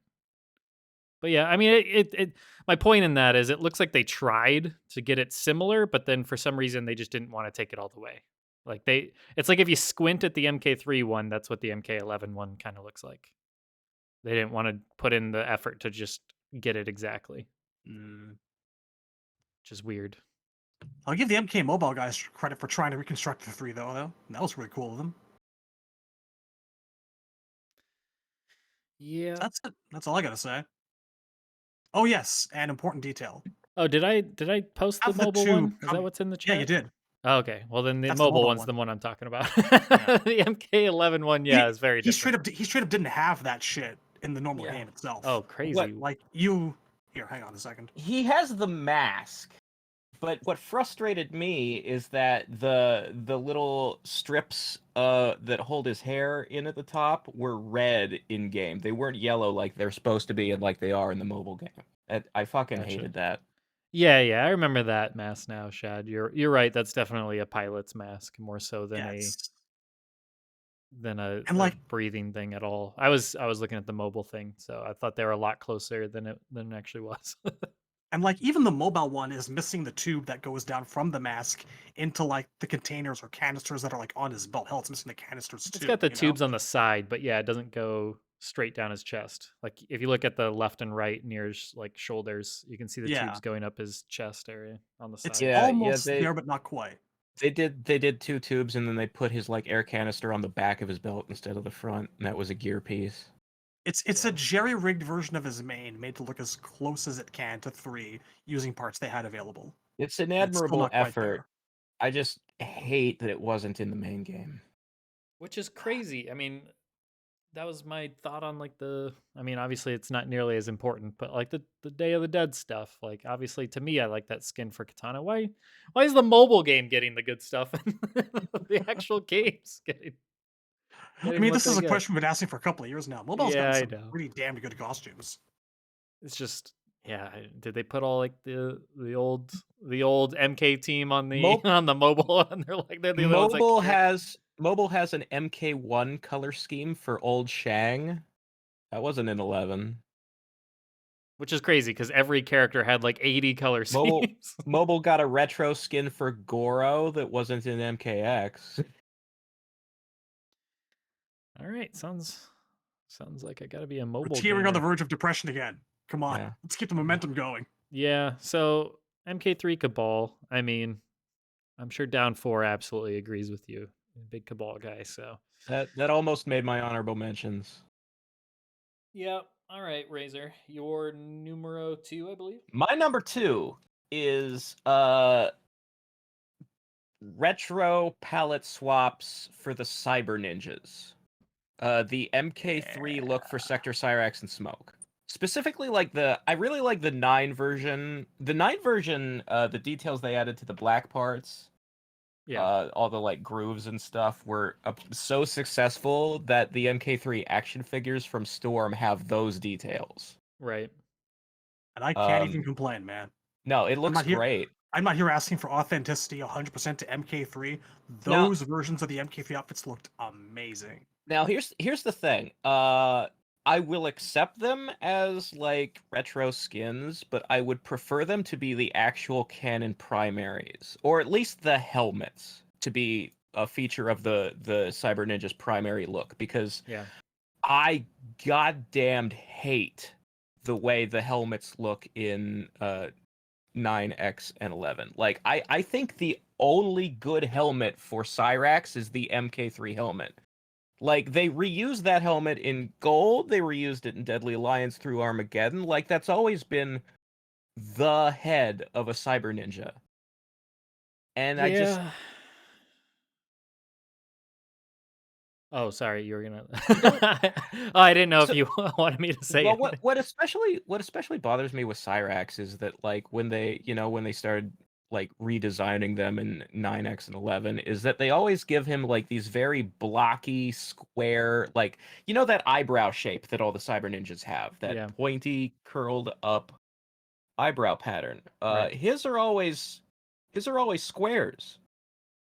But yeah, I mean, it my point in that is it looks like they tried to get it similar, but then for some reason they just didn't want to take it all the way. Like it's like if you squint at the MK3 one, that's what the MK11 one kind of looks like. They didn't want to put in the effort to just get it exactly, which is weird. I'll give the MK Mobile guys credit for trying to reconstruct the 3, though. That was really cool of them. Yeah. That's it. That's all I gotta say. Oh yes, an important detail. Oh, did I post the Have the mobile two one? Is that come- what's in the chat? Yeah, you did. Oh, okay. Well, then the That's the mobile mobile one's one. the one I'm talking about. Yeah. The MK11 one, yeah, is very He different. straight up didn't have that shit in the normal Yeah. game itself. Oh, crazy. Like you here, hang on a second. He has the mask, but what frustrated me is that the little strips that hold his hair in at the top were red in game. They weren't yellow like they're supposed to be and like they are in the mobile game. I fucking Gotcha. hated that. Yeah, I remember that mask now, Shad. You're right. That's definitely a pilot's mask more so than a and like breathing thing at all. I was looking at the mobile thing, so I thought they were a lot closer than it actually was. and like even the mobile one is missing the tube that goes down from the mask into like the containers or canisters that are like on his belt. Hell, it's missing the canisters too. It's got the you know? tubes on the side, but yeah, it doesn't go straight down his chest. Like if you look at the left and right near his like shoulders, you can see the Yeah. tubes going up his chest area on the side. It's Yeah, almost they- there, but not quite. They did 2 tubes and then they put his like air canister on the back of his belt instead of the front, and that was a gear piece. It's a jerry-rigged version of his main, made to look as close as it can to 3 using parts they had available. It's an And it's still admirable not quite effort. there. I just hate that it wasn't in the main game. Which is crazy. I mean, that was my thought on like obviously it's not nearly as important, but like the Day of the Dead stuff, like obviously to me I like that skin for Kitana. Why is the mobile game getting the good stuff and the actual games getting I mean, what this they is a get? question we've been asking for a couple of years now. Mobile's Yeah, I got some know. pretty damn good costumes. It's just did they put all like the old MK team on the on the mobile and they're the only ones that care? Mobile has an MK1 color scheme for old Shang. That wasn't in 11. Which is crazy because every character had like 80 color Mobile schemes. Mobile got a retro skin for Goro that wasn't in MKX. All right, sounds like I gotta be a mobile. We're teetering on the gamer. verge of depression again. Come on, Yeah. let's keep the momentum going. Yeah, so MK3 Kabal. I mean, I'm sure Down 4 absolutely agrees with you. Big Kabal guy, so That almost made my honorable mentions. yeah. All right, Razor, your numero 2, I believe. My number 2 is retro palette swaps for the Cyber Ninjas. The MK3 look for Sector Cyrax and Smoke. Specifically, I really like the 9 version. The 9 version, the details they added to the black parts, all the like grooves and stuff were so successful that the MK3 action figures from Storm have those details. Right. And I can't even complain, man. No, it looks great. I'm not here asking for authenticity 100% to MK3. Those versions of the MK3 outfits looked amazing. Now here's the thing. I will accept them as like retro skins, but I would prefer them to be the actual canon primaries, or at least the helmets to be a feature of the Cyber Ninja's primary look, because I goddamned hate the way the helmets look in 9X and 11. Like I think the only good helmet for Cyrax is the MK3 helmet. Like, they reused that helmet in Gold, they reused it in Deadly Alliance through Armageddon. Like, that's always been the head of a Cyber Ninja. And I just... Oh, sorry, you were gonna... I didn't know if you wanted me to say it. What especially bothers me with Cyrax is that, like, when they started like redesigning them in 9X and 11, is that they always give him like these very blocky, square, like, that eyebrow shape that all the Cyber Ninjas have, that pointy, curled up eyebrow pattern. His are always squares.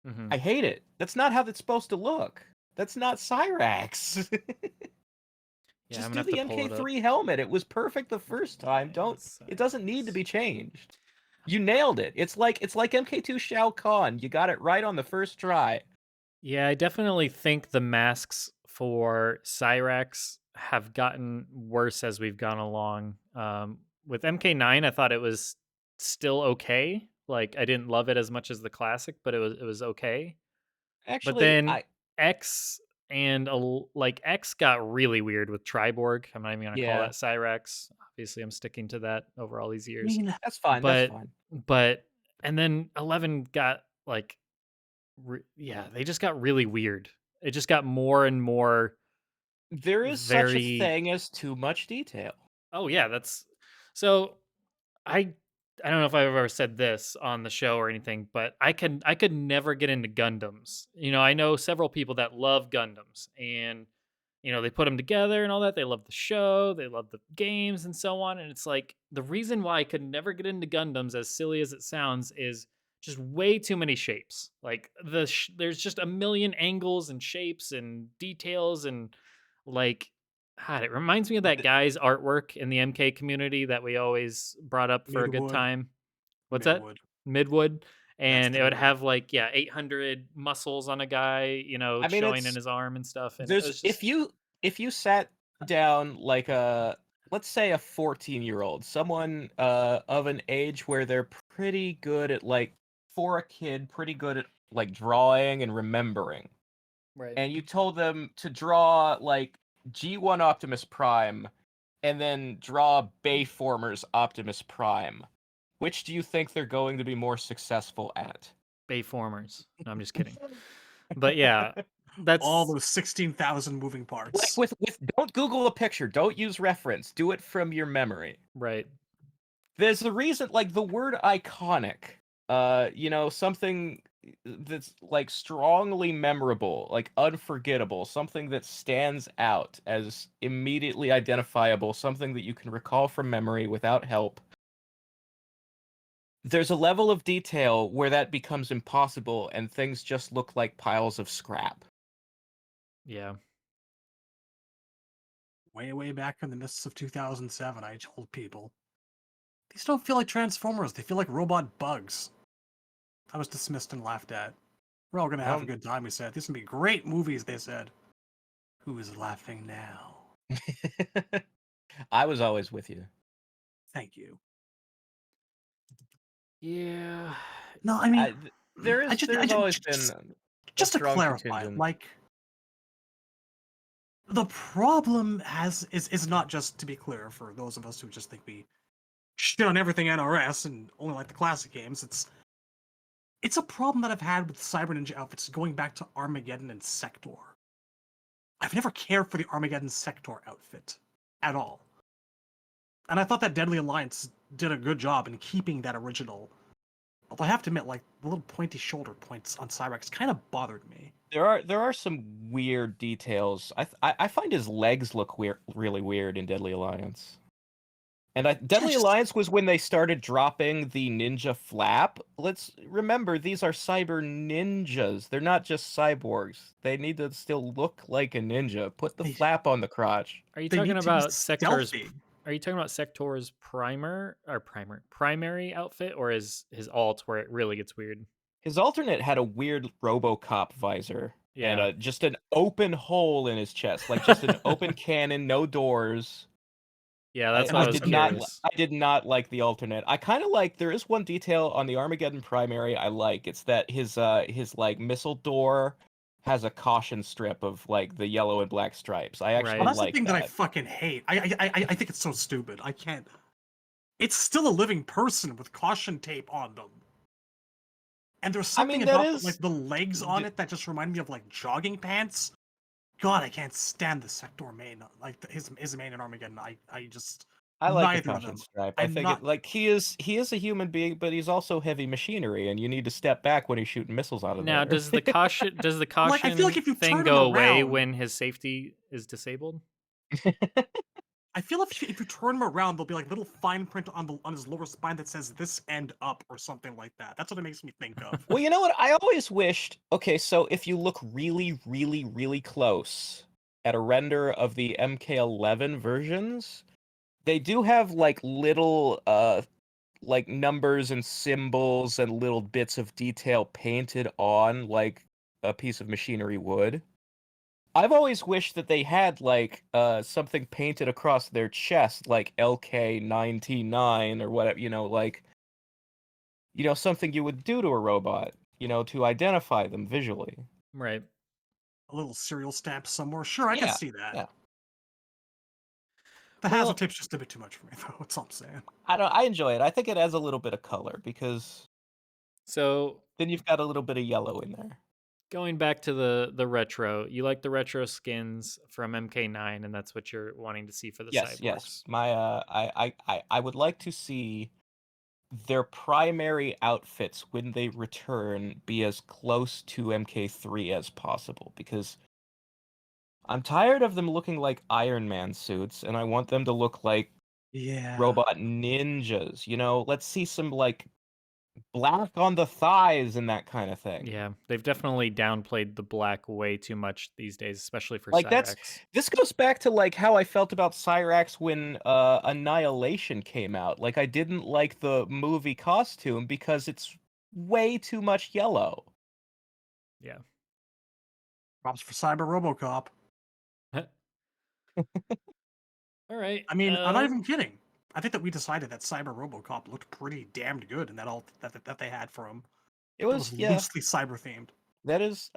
Mm-hmm. I hate it. That's not how that's supposed to look. That's not Cyrax. Just do the MK3 helmet. It was perfect the first time. It doesn't need to be changed. You nailed it. It's like MK2 Shao Kahn. You got it right on the first try. Yeah, I definitely think the masks for Cyrax have gotten worse as we've gone along. With MK9, I thought it was still okay. Like, I didn't love it as much as the classic, but it was okay. Actually, but then X and X got really weird with Triborg. I'm not even gonna call that Cyrax. Obviously, I'm sticking to that over all these years. I mean, that's fine. But and then 11 got like they just got really weird. It just got more and more There is such a very. thing as too much detail. Oh yeah, that's so. I I don't know if I've ever said this on the show or anything, but I could never get into Gundams. I know several people that love Gundams, and they put them together and all that. They love the show, they love the games and so on. And it's like the reason why I could never get into Gundams, as silly as it sounds, is just way too many shapes. Like there's just a million angles and shapes and details and like God, it reminds me of that Th- guy's artwork in the MK community that we always brought up for a good Midwood. time. What's that? Midwood. Midwood. That's And the it would name. have like 800 muscles on a guy, I mean, showing in it's his arm and stuff. And it there's was just if you sat down like let's say a 14-year-old, someone of an age where they're pretty good at like for a kid, pretty good at like drawing and remembering. right. And you told them to draw like G1 Optimus Prime and then draw Bayformers Optimus Prime. Which do you think they're going to be more successful at? Bayformers. No, I'm just kidding. But yeah, All that's those 16,000 moving Like parts. with don't Google a picture, don't use reference, do it from your memory. right. There's a reason, like the word iconic, something that's like strongly memorable, like unforgettable, something that stands out as immediately identifiable, something that you can recall from memory without help. There's a level of detail where that becomes impossible and things just look like piles of scrap. Yeah. Way back in the mists of 2007, I told people, these don't feel like Transformers, they feel like robot bugs. I was dismissed and laughed at. We're all gonna have a good time, we said. These are gonna be great movies, they said. Who is laughing now? I was always with you. Thank you. Yeah. No, I mean, There's always been just to strong clarify, contingent. like, the problem is not just, to be clear, for those of us who just think we shit on everything NRS and only like the classic games. It's a problem that I've had with Cyber Ninja outfits going back to Armageddon and Sector. I've never cared for the Armageddon Sector outfit at all. And I thought that Deadly Alliance did a good job in keeping that original. Although I have to admit, like, the little pointy shoulder points on Cyrex kind of bothered me. There are some weird details. I find his legs look really weird in Deadly Alliance. And Deadly Alliance was when they started dropping the ninja flap. Let's remember, these are cyber ninjas. They're not just cyborgs. They need to still look like a ninja. Put the flap on the crotch. Are you They talking need to be about Sector's? stealthy. Are you talking about Sector's primary outfit, or his alt where it really gets weird? His alternate had a weird RoboCop visor Yeah. and just an open hole in his chest, like just an open cannon, no doors. Yeah, that's I what I was did not. curious. I did not like the alternate. I kind of like. There is one detail on the Armageddon primary I like. It's that his like missile door has a caution strip of like the yellow and black stripes. I actually Right. Well, that's like the thing that I that. fucking hate. I think it's so stupid. I can't. It's still a living person with caution tape on them. And there's something that about is- like the legs on it that just remind me of like jogging pants. God, I can't stand the Sector main. Like his main in Armageddon. I just I like the neither of caution them. stripe. I I'm think not- it like he is a human being, but he's also heavy machinery, and you need to step back when he's shooting missiles out of Now, there. does the caution Like, I feel like if you thing turn him go away around- when his safety is disabled? I feel if you turn him around, there'll be like little fine print on his lower spine that says "this end up" or something like that. That's what it makes me think of. Well, you know what? I always wished. Okay, so if you look really, really, really close at a render of the MK11 versions, they do have like little like numbers and symbols and little bits of detail painted on like a piece of machinery would. I've always wished that they had like something painted across their chest like LK99 or whatever, like something you would do to a robot, to identify them visually. Right. A little serial stamp somewhere. Sure, I can see that. Yeah. The Well- hazard tape's just a bit too much for me, though. That's all I'm saying. I enjoy it. I think it adds a little bit of color because So then you've got a little bit of yellow in there. Going back to the retro, you like the retro skins from MK9, and that's what you're wanting to see for the Yes, cyborgs. yes. My I would like to see their primary outfits when they return be as close to MK3 as possible, because I'm tired of them looking like Iron Man suits, and I want them to look like Yeah. robot ninjas. You know, let's see some like black on the thighs and that kind of thing. Yeah, they've definitely downplayed the black way too much these days, especially for Like Cyrax. this goes back to like how I felt about Cyrax when Annihilation came out. Like I didn't like the movie costume because it's way too much yellow. Yeah. Props for Cyber RoboCop. All right. I mean, I'm not even kidding. I think that we decided that Cyber RoboCop looked pretty damned good in that alt that they had for him. It It was was yeah. loosely cyber themed. That is,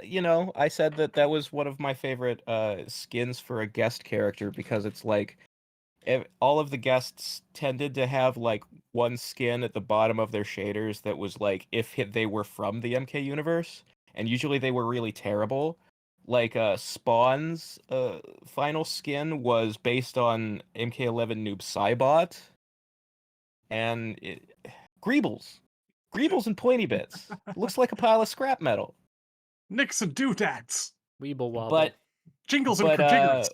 you know, I said that was one of my favorite skins for a guest character because it's like all of the guests tended to have like one skin at the bottom of their shaders that was like if they were from the MK universe, and usually they were really terrible. Like Spawn's final skin was based on MK11 noob Cybot, and Greebles. Greebles and pointy bits. Looks like a pile of scrap metal. Nicks and doodads. Weeble wobble. But Jingles and but jiggers.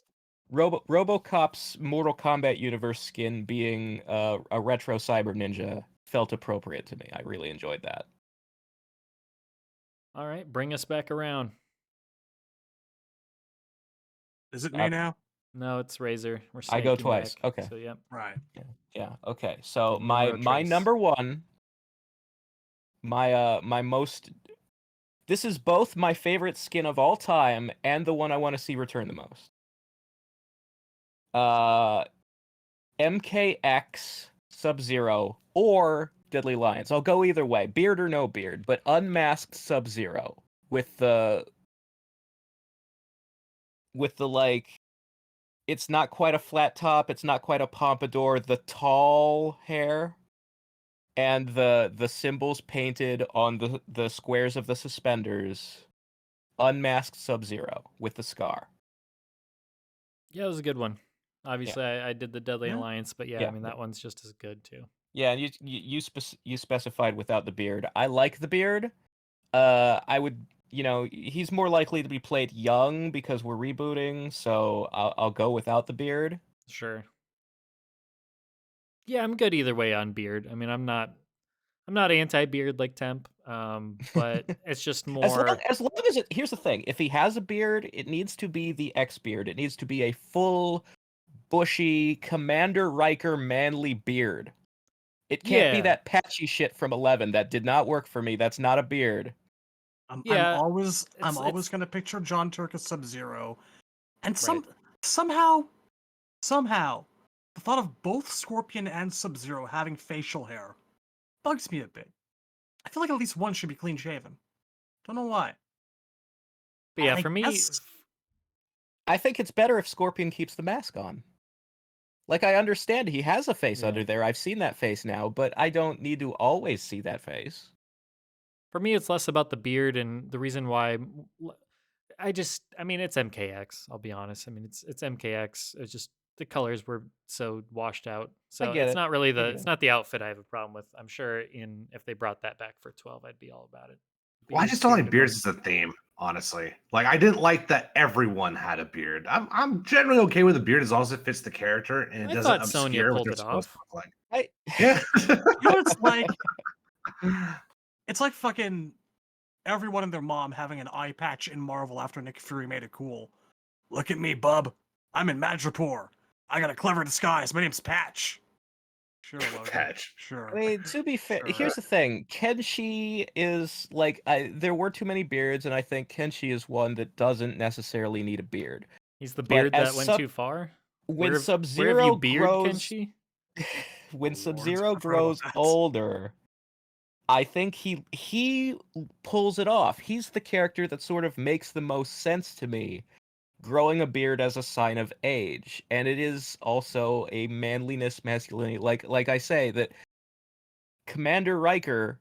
RoboCop's Mortal Kombat universe skin being a retro cyber ninja felt appropriate to me. I really enjoyed that. All right, bring us back around. Is it me now? No, it's Razor. We're I go snaking twice. back. Okay. So yep. Right. Yeah. Okay. So The my numero tres. number one, my most. This is both my favorite skin of all time and the one I want to see return the most. MKX Sub-Zero or Deadly Alliance. I'll go either way, beard or no beard, but unmasked Sub-Zero with the like, it's not quite a flat top, it's not quite a pompadour, the tall hair and the symbols painted on the squares of the suspenders. Unmasked Sub-Zero with the scar. Yeah, it was a good one. Obviously, I did the Deadly Yeah. Alliance, but yeah, I mean that one's just as good too. Yeah, and you specified without the beard. I like the beard. I would, you know, he's more likely to be played young because we're rebooting, so I'll go without the beard. Sure. Yeah, I'm good either way on beard. I mean, I'm not anti-beard like Temp, but it's just more. As long as it. Here's the thing: if he has a beard, it needs to be the X beard. It needs to be a full, bushy Commander Riker manly beard. It can't be Yeah. that patchy shit from 11. That did not work for me. That's not a beard. Yeah, I'm always it's- gonna picture John Turk as Sub-Zero, and Right. somehow, the thought of both Scorpion and Sub-Zero having facial hair bugs me a bit. I feel like at least one should be clean shaven. Don't know why. But yeah, I for me, guess- I think it's better if Scorpion keeps the mask on. Like, I understand he has a face Yeah. under there. I've seen that face now, but I don't need to always see that face. for me, it's less about the beard and the reason why. I mean, it's MKX. I'll be honest. I mean, it's MKX. It's just the colors were so washed out. So get it's it. not really I get it's it. not the outfit I have a problem with. I'm sure if they brought that back for 12, I'd be all about it. Well, I just don't like beards as a theme, honestly. Like, I didn't like that everyone had a beard. I'm generally okay with a beard as long as it fits the character and it I doesn't thought Sonya obscure what pulled they're it supposed off. to look like. Yeah. You know what it's like? It's like fucking everyone and their mom having an eye patch in Marvel after Nick Fury made it cool. Look at me, bub. I'm in Madripoor. I got a clever disguise. My name's Patch. Sure, Logan. Patch. Sure. I mean, to be fair, Sure. here's the thing. Kenshi is like, there were too many beards, and I think Kenshi is one that doesn't necessarily need a beard. He's the But beard as that went Sub- too far. When Where have you Sub-Zero beard, grows, Kenshi? when Oh, Lord. Sub-Zero I've heard about grows that. older, I think he pulls it off. He's the character that sort of makes the most sense to me. Growing a beard as a sign of age, and it is also a manliness, masculinity. Like I say, that Commander Riker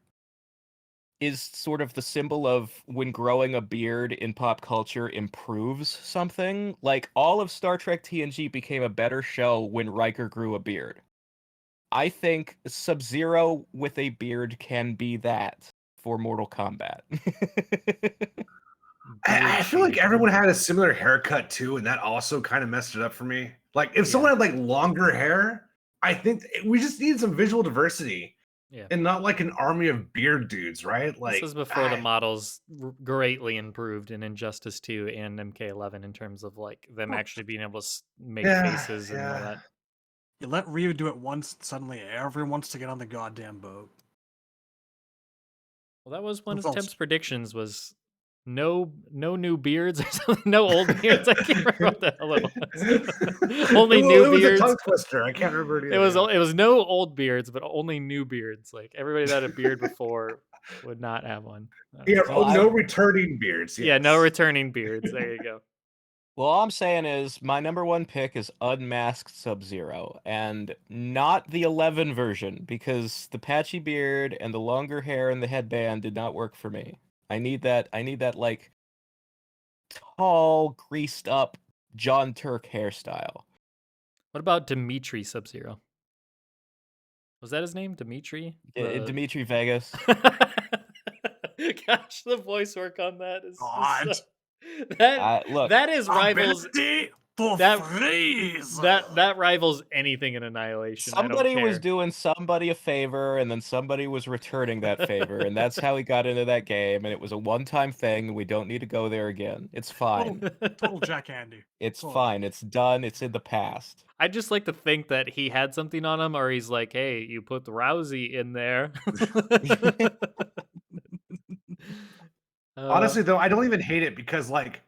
is sort of the symbol of when growing a beard in pop culture improves something. Like, all of Star Trek TNG became a better show when Riker grew a beard. I think Sub-Zero with a beard can be that for Mortal Kombat. I feel like everyone had a similar haircut too, and that also kind of messed it up for me. Like, if someone had like longer hair, I think we just need some visual diversity. Yeah. And not like an army of beard dudes, right? Like, this is before the models greatly improved in Injustice 2 and MK11 in terms of like them actually being able to make faces and all that. You let Ryu do it once, suddenly everyone wants to get on the goddamn boat. Well, that was one of That's Temp's predictions was no new beards or something. No old beards. I can't remember what the hell it was. Only new beards. It was a tongue twister. I can't remember it either. It was no old beards, but only new beards. Like everybody that had a beard before would not have one. Yeah, no returning beards. Yes. Yeah, no returning beards. There you go. Well, all I'm saying is my number one pick is Unmasked Sub-Zero, and not the 11 version, because the patchy beard and the longer hair and the headband did not work for me. I need that like tall, greased up John Turk hairstyle. What about Dimitri Sub-Zero? Was that his name? Dimitri? Dimitri Vegas. Gosh, the voice work on that is God. That is rivals freeze. that rivals anything in Annihilation. Somebody was doing somebody a favor, and then somebody was returning that favor, and that's how he got into that game. And it was a one-time thing, and we don't need to go there again. It's fine. Total Jack Handy. It's fine. It's done. It's in the past. I just like to think that he had something on him, or he's like, "Hey, you put Rousey in there." Honestly, though, I don't even hate it because, like,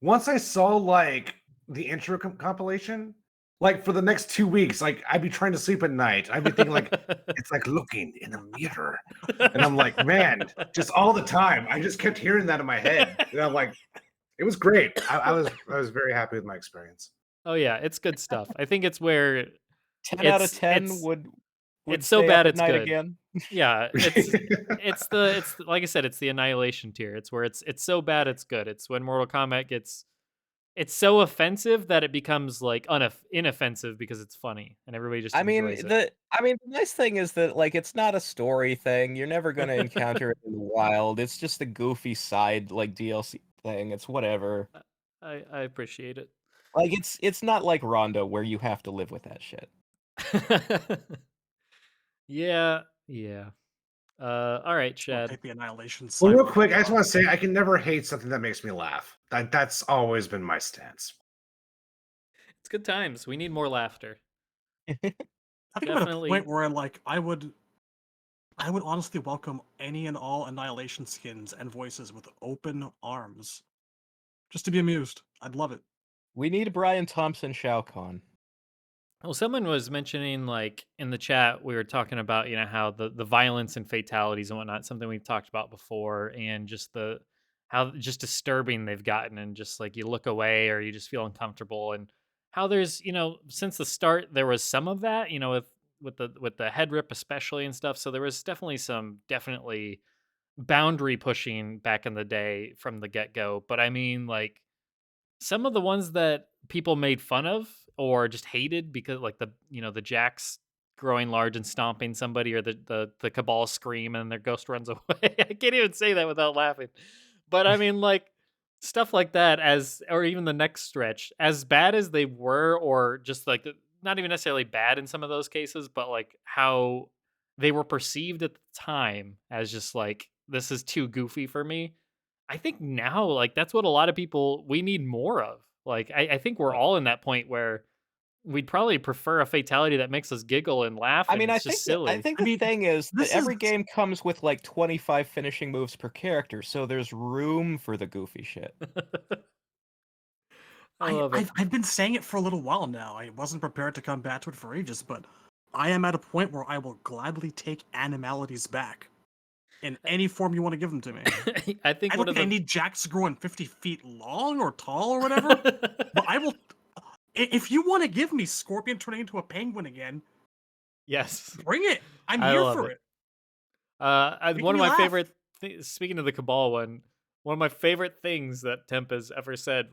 once I saw like the intro compilation, like for the next 2 weeks, like I'd be trying to sleep at night. I'd be thinking like it's like looking in a mirror, and I'm like, man, just all the time. I just kept hearing that in my head, and I'm like, it was great. I was very happy with my experience. Oh yeah, it's good stuff. I think it's where 10 out of 10 would it's so bad it's good. Again. Yeah, it's like I said, it's the Annihilation tier. It's where it's so bad it's good. It's when Mortal Kombat it's so offensive that it becomes like inoffensive because it's funny and everybody just enjoys it. The nice thing is that like it's not a story thing. You're never gonna encounter it in the wild. It's just a goofy side like DLC thing. It's whatever. I appreciate it. Like it's not like Rondo where you have to live with that shit. Yeah. All right, Chad. Take the Annihilation. Well, real quick, I just want to say I can never hate something that makes me laugh. That's always been my stance. It's good times. We need more laughter. I think I'm at a point where I would honestly welcome any and all Annihilation skins and voices with open arms, just to be amused. I'd love it. We need Brian Thompson Shao Kahn. Well, someone was mentioning, like, in the chat, we were talking about, how the violence and fatalities and whatnot, something we've talked about before, and just how just disturbing they've gotten, and just, like, you look away or you just feel uncomfortable, and how there's, since the start, there was some of that, with the head rip especially and stuff, so there was definitely boundary pushing back in the day from the get-go, but I mean, like, some of the ones that people made fun of or just hated because like the Jacks growing large and stomping somebody, or the Kabal scream and their ghost runs away. I can't even say that without laughing. But I mean, like stuff like that, or even the next stretch, as bad as they were, or just like not even necessarily bad in some of those cases, but like how they were perceived at the time as just like, this is too goofy for me. I think now, like, that's what a lot of people, we need more of. Like, I think we're all in that point where we'd probably prefer a fatality that makes us giggle and laugh. I mean, it's just silly. I think the thing is that every game comes with like 25 finishing moves per character, so there's room for the goofy shit. I love it. I've been saying it for a little while now. I wasn't prepared to come back to it for ages, but I am at a point where I will gladly take animalities back. In any form you want to give them to me. I think I need Jacks growing 50 feet long or tall or whatever. But I will. If you want to give me Scorpion turning into a penguin again, yes, bring it. I'm here for it. One of my speaking of the Kabal one of my favorite things that Temp has ever said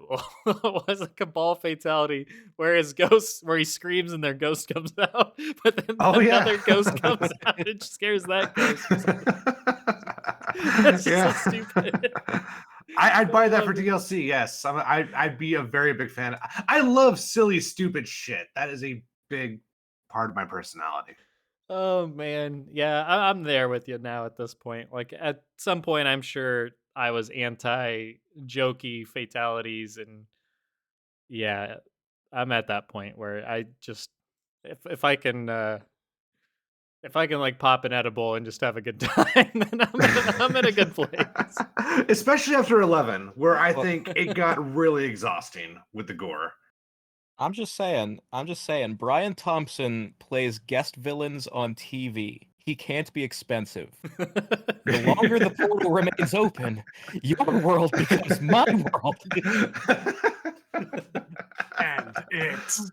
was a Kabal fatality where he screams and their ghost comes out, but then another ghost comes out and scares that ghost. That's just so stupid. I'd buy that for DLC. Yes, I'd be a very big fan. I love silly, stupid shit. That is a big part of my personality. Oh man, yeah, I'm there with you now at this point. Like at some point, I'm sure I was anti-jokey fatalities, and yeah, I'm at that point where I just if I can like pop an edible and just have a good time, then I'm in a good place. Especially after 11, where I think it got really exhausting with the gore. I'm just saying, Brian Thompson plays guest villains on TV. He can't be expensive. The longer the portal remains open, your world becomes my world. And it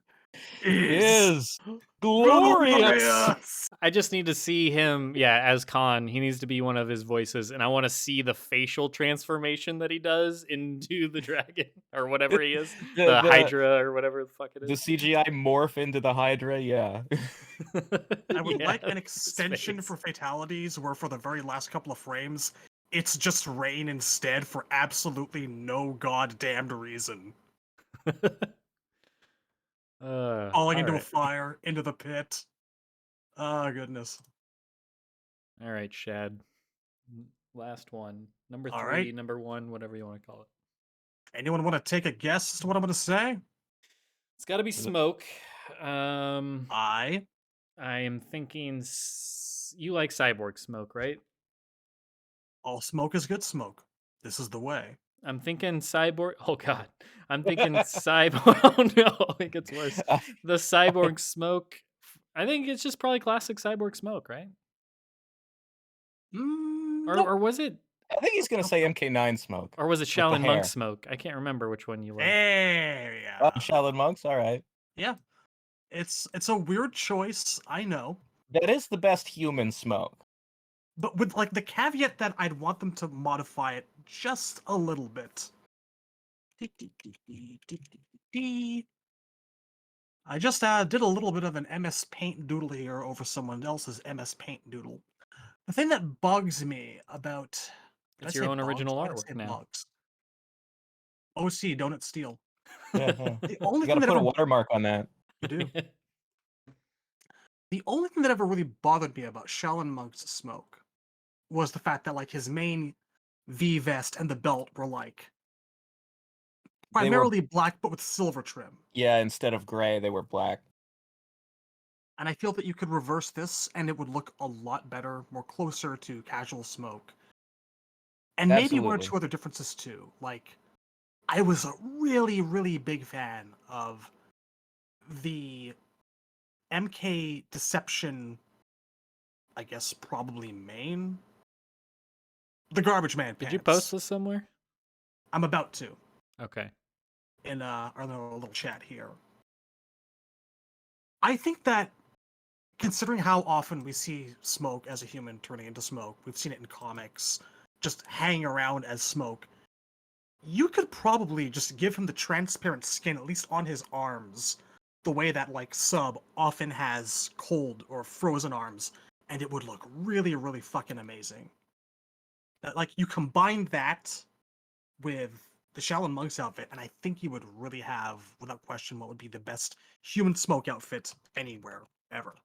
is glorious. I just need to see him, as Quan. He needs to be one of his voices, and I want to see the facial transformation that he does into the dragon or whatever he is, the Hydra or whatever the fuck it is. The CGI morph into the Hydra, yeah. I would like an extension for fatalities where for the very last couple of frames, it's just rain instead for absolutely no goddamned reason. Falling into a fire, into the pit. Oh, goodness. All right, Shad. Last one. Number 3, right. number 1, whatever you want to call it. Anyone want to take a guess as to what I'm going to say? It's got to be smoke. I am thinking you like Cyborg smoke, right? All smoke is good smoke. This is the way. I'm thinking Cyborg. Oh, God. I'm thinking Cyborg. Oh, no. It gets worse. The Cyborg smoke. I think it's just probably classic Cyborg smoke, right? Or was it? I think he's going to say MK9 smoke. Or was it Shaolin Monk smoke? I can't remember which one you like. Yeah. Shaolin Monks? All right. Yeah. It's a weird choice, I know. That is the best human smoke. But with like the caveat that I'd want them to modify it just a little bit. I just did a little bit of an MS Paint doodle here over someone else's MS Paint doodle. The thing that bugs me about... It's your own original artwork now. Bugs? OC, Donut Steal. Yeah. The only you gotta put a watermark on that. You do. The only thing that ever really bothered me about Shaolin Monk's smoke was the fact that like his main V vest and the belt were like primarily black but with silver trim. Yeah, instead of gray, they were black. And I feel that you could reverse this and it would look a lot better, more closer to casual smoke. And maybe one or two other differences too. Like, I was a really, really big fan of the MK Deception, I guess probably main. The Garbage Man pants. Did you post this somewhere? I'm about to. Okay. In our little chat here. I think that, considering how often we see Smoke as a human turning into Smoke, we've seen it in comics, just hanging around as Smoke, you could probably just give him the transparent skin, at least on his arms, the way that, like, Sub often has cold or frozen arms, and it would look really, really fucking amazing. That, like, you combine that with the Shaolin Monk's outfit, and I think you would really have, without question, what would be the best human Smoke outfit anywhere, ever.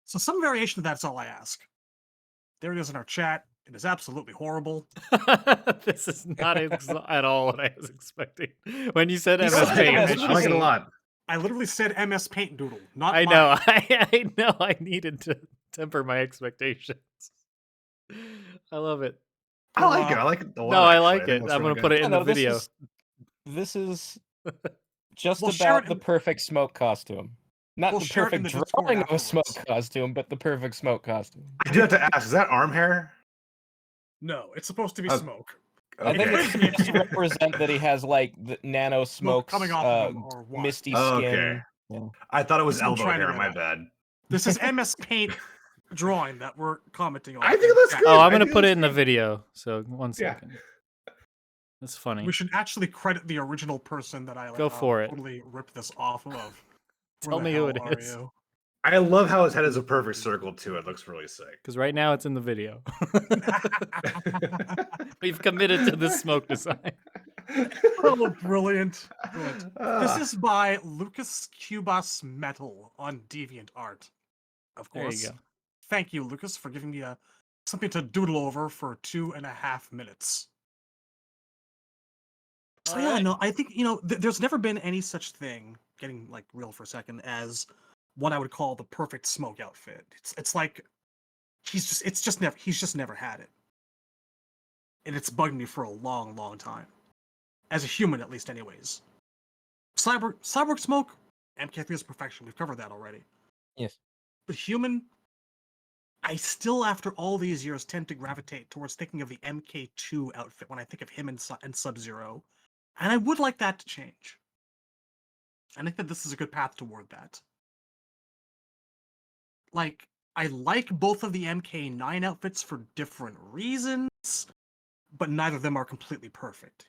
So some variation of that's all I ask. There it is in our chat. It is absolutely horrible. This is not at all what I was expecting. When you said MS Paint, I like it a lot. I literally said MS Paint Doodle, not I mine. know. I know. I needed to temper my expectations. I love it. I like it. I like it a lot. No, I actually. like think it. looks I'm really going to put good. it in the video. This is just We'll share about it the in- perfect Smoke costume. Not We'll the share it in perfect the Discord drawing of a Smoke afterwards. costume, but the perfect Smoke costume. I do have to ask, is that arm hair? No, it's supposed to be Oh, Smoke. I think Okay. it's supposed to represent that he has like the nano Smoke smokes, coming off of him, or what? misty Oh, skin. okay. Yeah. I thought it was That's what I'm elbow trying to hair. get My at. bad. This is MS Paint drawing that we're commenting on. I think it looks good. Oh, I'm I gonna think put it it in the looks good. video. So 1 Yeah. second. That's funny. We should actually credit the original person that I Go for it. totally ripped this off of. Tell Where the me who hell it are is. you? I love how his head is a perfect circle too. It looks really sick. Because right now it's in the video. We've committed to this smoke design. Oh, brilliant. Brilliant. This Ah, is by Lucas Cubas Metal on DeviantArt. Of There you course. go. Thank you, Lucas, for giving me something to doodle over for 2.5 minutes. So yeah, Alright. no, I think there's never been any such thing. Getting like real for a second, as what I would call the perfect smoke outfit. It's like he's just never had it, and it's bugged me for a long, long time. As a human, at least, anyways. Cyborg smoke, MK3 is perfection. We've covered that already. Yes. But human, I still, after all these years, tend to gravitate towards thinking of the MK2 outfit when I think of him and Sub-Zero. And I would like that to change. I think that this is a good path toward that. Like, I like both of the MK9 outfits for different reasons, but neither of them are completely perfect,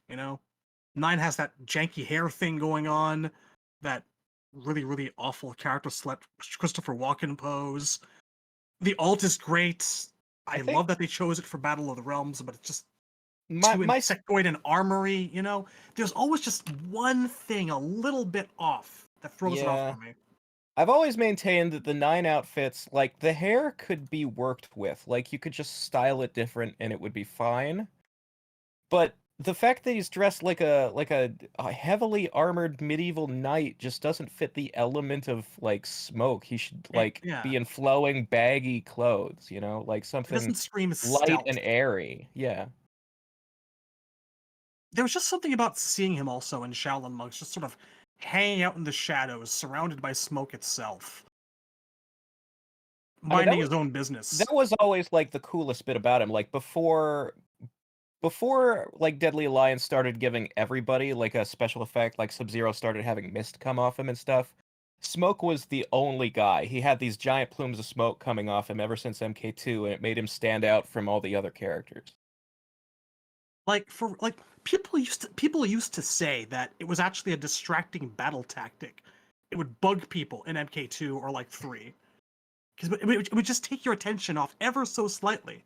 9 has that janky hair thing going on, that really, really awful character select Christopher Walken pose. The alt is great. I think- love that they chose it for Battle of the Realms, but it's just My too my insectoid and armory, There's always just one thing a little bit off that throws it off Yeah. for me. I've always maintained that the 9 outfits, like, the hair could be worked with. Like, you could just style it different and it would be fine. But the fact that he's dressed like a heavily armored medieval knight just doesn't fit the element of, like, smoke. He should, like, yeah. be in flowing, baggy clothes, like It something doesn't scream light stealth. and airy. Yeah. There was just something about seeing him also in Shaolin Monks, just sort of hanging out in the shadows, surrounded by smoke itself, I mean, that minding was- his own business. That was always, like, the coolest bit about him. Like, before like Deadly Alliance started giving everybody like a special effect, like Sub-Zero started having mist come off him and stuff, Smoke was the only guy. He had these giant plumes of smoke coming off him ever since MK2, and it made him stand out from all the other characters. People used to say that it was actually a distracting battle tactic. It would bug people in MK2 or like 3, because it would just take your attention off ever so slightly.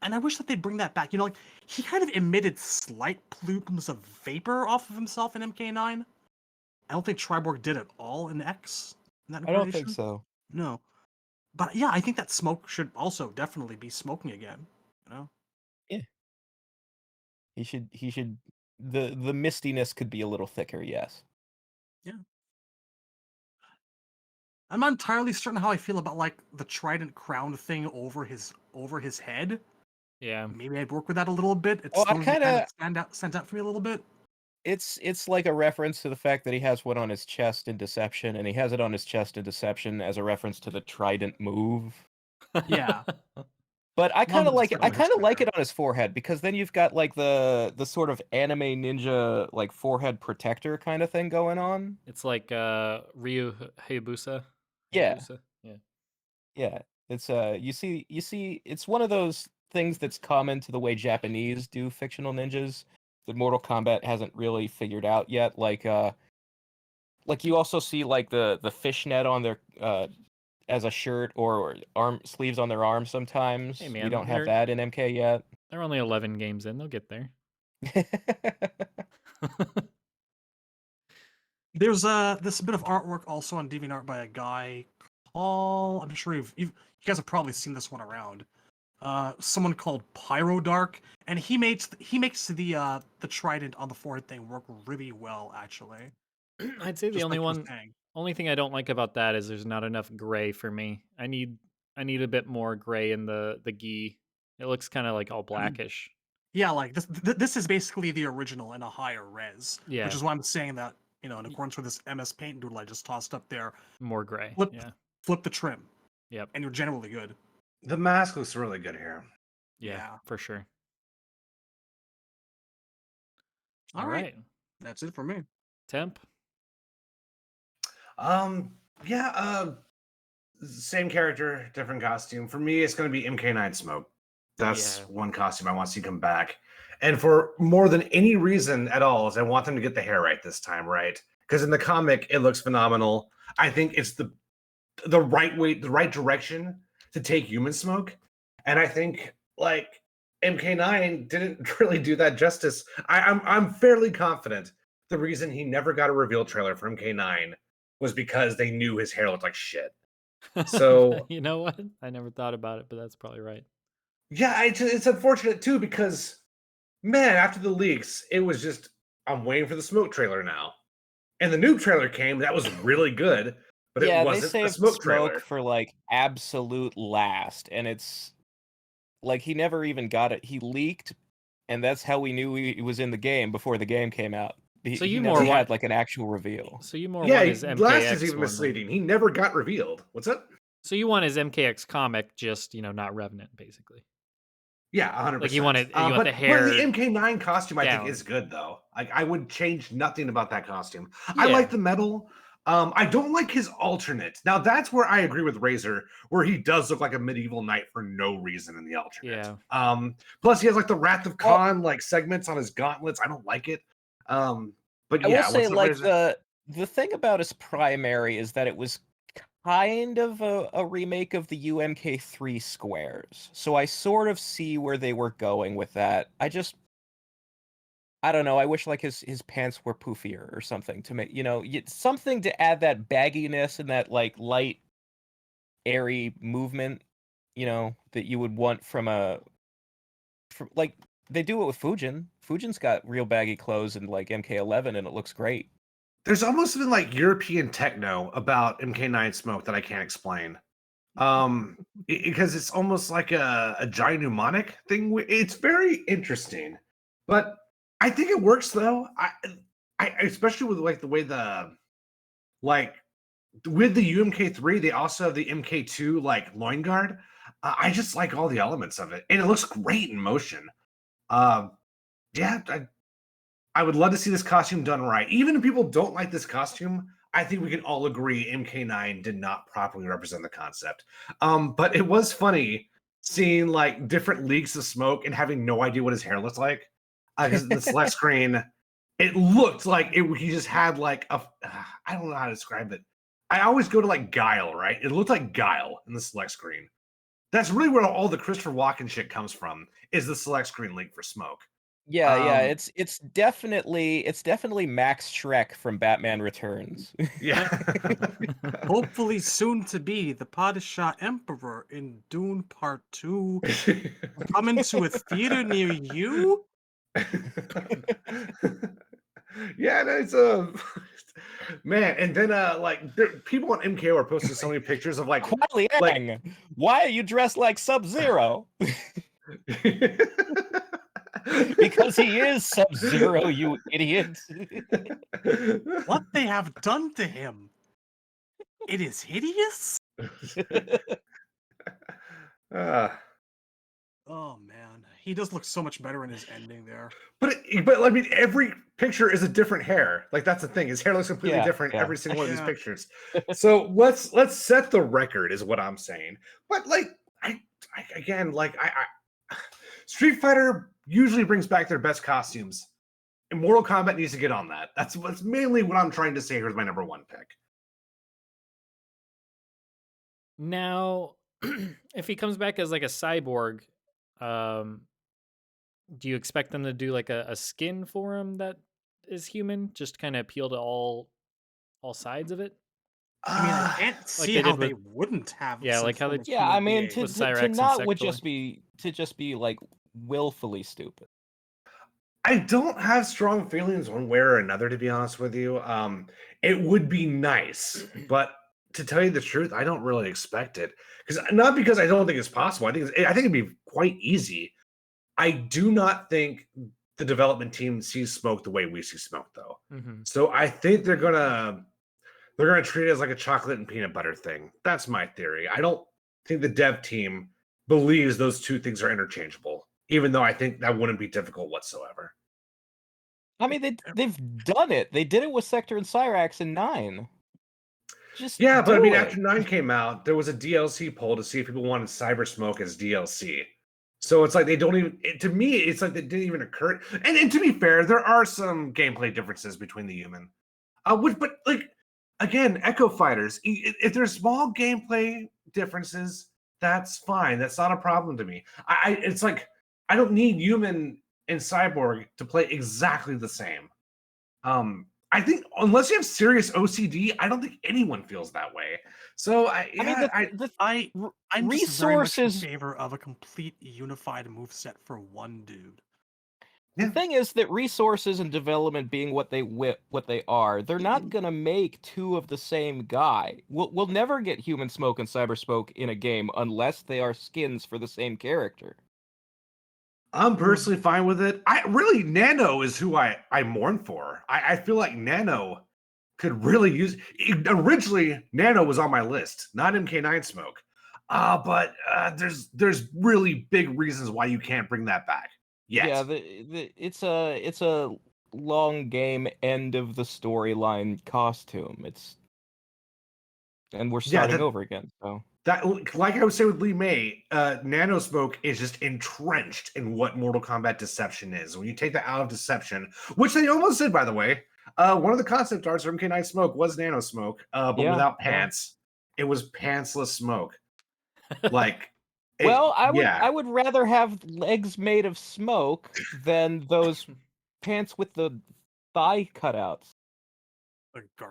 And I wish that they'd bring that back. Like, he kind of emitted slight plumes of vapor off of himself in MK9. I don't think Triborg did at all in X. In that I don't think incarnation. so. No. But yeah, I think that smoke should also definitely be smoking again. He should the mistiness could be a little thicker, yes. I'm not entirely certain how I feel about like the trident crown thing over his head. Yeah. Maybe I'd work with that a little bit. It's Well, I still kind of kinda- stand out for me a little bit. It's like a reference to the fact that he has one on his chest in Deception, and he has it on his chest in Deception as a reference to the trident move. Yeah. But I kind of Love like it. the I kind of like sticker. it on his forehead because then you've got like the sort of anime ninja like forehead protector kind of thing going on. It's like Ryu Hayabusa. Yeah. Hayabusa? Yeah. Yeah, it's you see it's one of those things that's common to the way Japanese do fictional ninjas that Mortal Kombat hasn't really figured out yet. Like you also see like the fishnet on their as a shirt or arm sleeves on their arms sometimes. Hey, We man, don't have they're- that in MK yet. They're only 11 games in. They'll get there. There's this bit of artwork also on DeviantArt by a guy called, I'm sure you guys have probably seen this one around. Someone called Pyrodark, and he makes the trident on the forehead thing work really well, actually. I'd say the Just only like he was one saying. only thing I don't like about that is there's not enough gray for me. I need a bit more gray in the gi. It looks kind of like all blackish. Yeah, like this is basically the original in a higher res. Yeah. Which is why I'm saying that, in accordance with this MS Paint doodle I just tossed up there, More gray. Yeah. flip the trim. Yep. And you're generally good. The mask looks really good here. Yeah, Yeah. for sure. All right. That's it for me. Temp. Yeah, same character, different costume. For me, it's going to be MK9 Smoke. That's one costume I want to see come back. And for more than any reason at all, is I want them to get the hair right this time, right? Because in the comic, it looks phenomenal. I think it's the right way, the right direction to take Human Smoke. And I think like MK9 didn't really do that justice. I'm fairly confident the reason he never got a reveal trailer for MK9 was because they knew his hair looked like shit. So you know what? I never thought about it, but that's probably right. yeah, it's unfortunate too because man, after the leaks, it was just I'm waiting for the Smoke trailer now, and the new trailer came. That was really good, but yeah, it wasn't they the saved Smoke trailer for like absolute last, and it's like he never even got it. He leaked, and that's how we knew he was in the game before the game came out. So He you never more had want like an actual reveal. So you more yeah, want his last MKX is even one, misleading. He never got revealed. What's up? So you want his MKX comic, just not Revenant, basically. Yeah, 100%. Like you want the but hair. the MK9 costume, I think, down. is good though. Like I would change nothing about that costume. Yeah. I like the metal. I don't like his alternate. Now that's where I agree with Razor, where he does look like a medieval knight for no reason in the alternate. Yeah. Plus he has like the Wrath of Khan like segments on his gauntlets. I don't like it. But I yeah, will say, like Razor? the thing about his primary is that it was kind of a remake of the UMK3 squares. So I sort of see where they were going with that. I don't know. I wish like his pants were poofier or something to make something to add that bagginess and that like light, airy movement, that you would want from like they do it with Fujin. Fujin's got real baggy clothes in like MK11, and it looks great. There's almost been like European techno about MK9 Smoke that I can't explain. Because it's almost like a giant mnemonic thing. It's very interesting, but I think it works though. I especially with like the way with the UMK3, they also have the MK2 like loin guard. I just like all the elements of it, and it looks great in motion. Yeah, I would love to see this costume done right. Even if people don't like this costume, I think we can all agree MK9 did not properly represent the concept. But it was funny seeing like different leaks of smoke and having no idea what his hair looked like. Because the select screen, it looked like he just had like I don't know how to describe it. I always go to like Guile, right? It looked like Guile in the select screen. That's really where all the Christopher Walken shit comes from, is the select screen leak for smoke. Yeah, it's definitely Max Shrek from Batman Returns. Yeah. Hopefully soon to be the Padishah Emperor in Dune Part 2 coming to a theater near you. Yeah, that's man. And then people on MKO are posting so many pictures of like why are you dressed like Sub-Zero? Because he is Sub-Zero, you idiot. What they have done to him. It is hideous. Oh man, he does look so much better in his ending there. But I mean, every picture is a different hair. Like that's the thing. His hair looks completely different every single one of these pictures. So let's set the record, is what I'm saying. But like, I Street Fighter usually brings back their best costumes, and Mortal Kombat needs to get on that. That's mainly what I'm trying to say here is my number one pick. Now, if he comes back as like a cyborg, do you expect them to do like a skin for him that is human, just kind of appeal to all sides of it? I mean, I can't see how they wouldn't have. Yeah, like how they. Yeah, I mean, to not would just be like willfully stupid. I don't have strong feelings one way or another, to be honest with you. It would be nice, but to tell you the truth, I don't really expect it. Not because I don't think it's possible. I think it'd be quite easy. I do not think the development team sees smoke the way we see smoke, though. Mm-hmm. So I think they're gonna treat it as like a chocolate and peanut butter thing. That's my theory. I don't think the dev team believes those two things are interchangeable, even though I think that wouldn't be difficult whatsoever. I mean, they've done it. They did it with Sector and Cyrax in 9. Just Yeah, but I do mean, it. after 9 came out, there was a DLC poll to see if people wanted Cyber Smoke as DLC. So it's like they don't even. To me, it's like that didn't even occur. And to be fair, there are some gameplay differences between the human. But like again, Echo Fighters. If there's small gameplay differences, that's fine. That's not a problem to me. It's like I don't need human and cyborg to play exactly the same. I think unless you have serious OCD, I don't think anyone feels that way. So I mean, I'm just very much in resources. favor of a complete unified moveset for one dude. The Yeah. thing is that resources and development being what they are, they're not gonna make two of the same guy. We'll never get Human Smoke and Cyber Smoke in a game unless they are skins for the same character. I'm personally fine with it. Nano is who I mourn for. I feel like Nano could really use. Originally, Nano was on my list, not MK9 Smoke. But there's really big reasons why you can't bring that back yet. Yeah, it's a long game end of the storyline costume. And we're starting over again. So that, like I would say with Lee May, Nano Smoke is just entrenched in what Mortal Kombat Deception is. When you take that out of Deception, which they almost did, by the way, one of the concept arts for MK9 Smoke was Nano Smoke, but without pants. It was pantsless smoke. Like, I would rather have legs made of smoke than those pants with the thigh cutouts.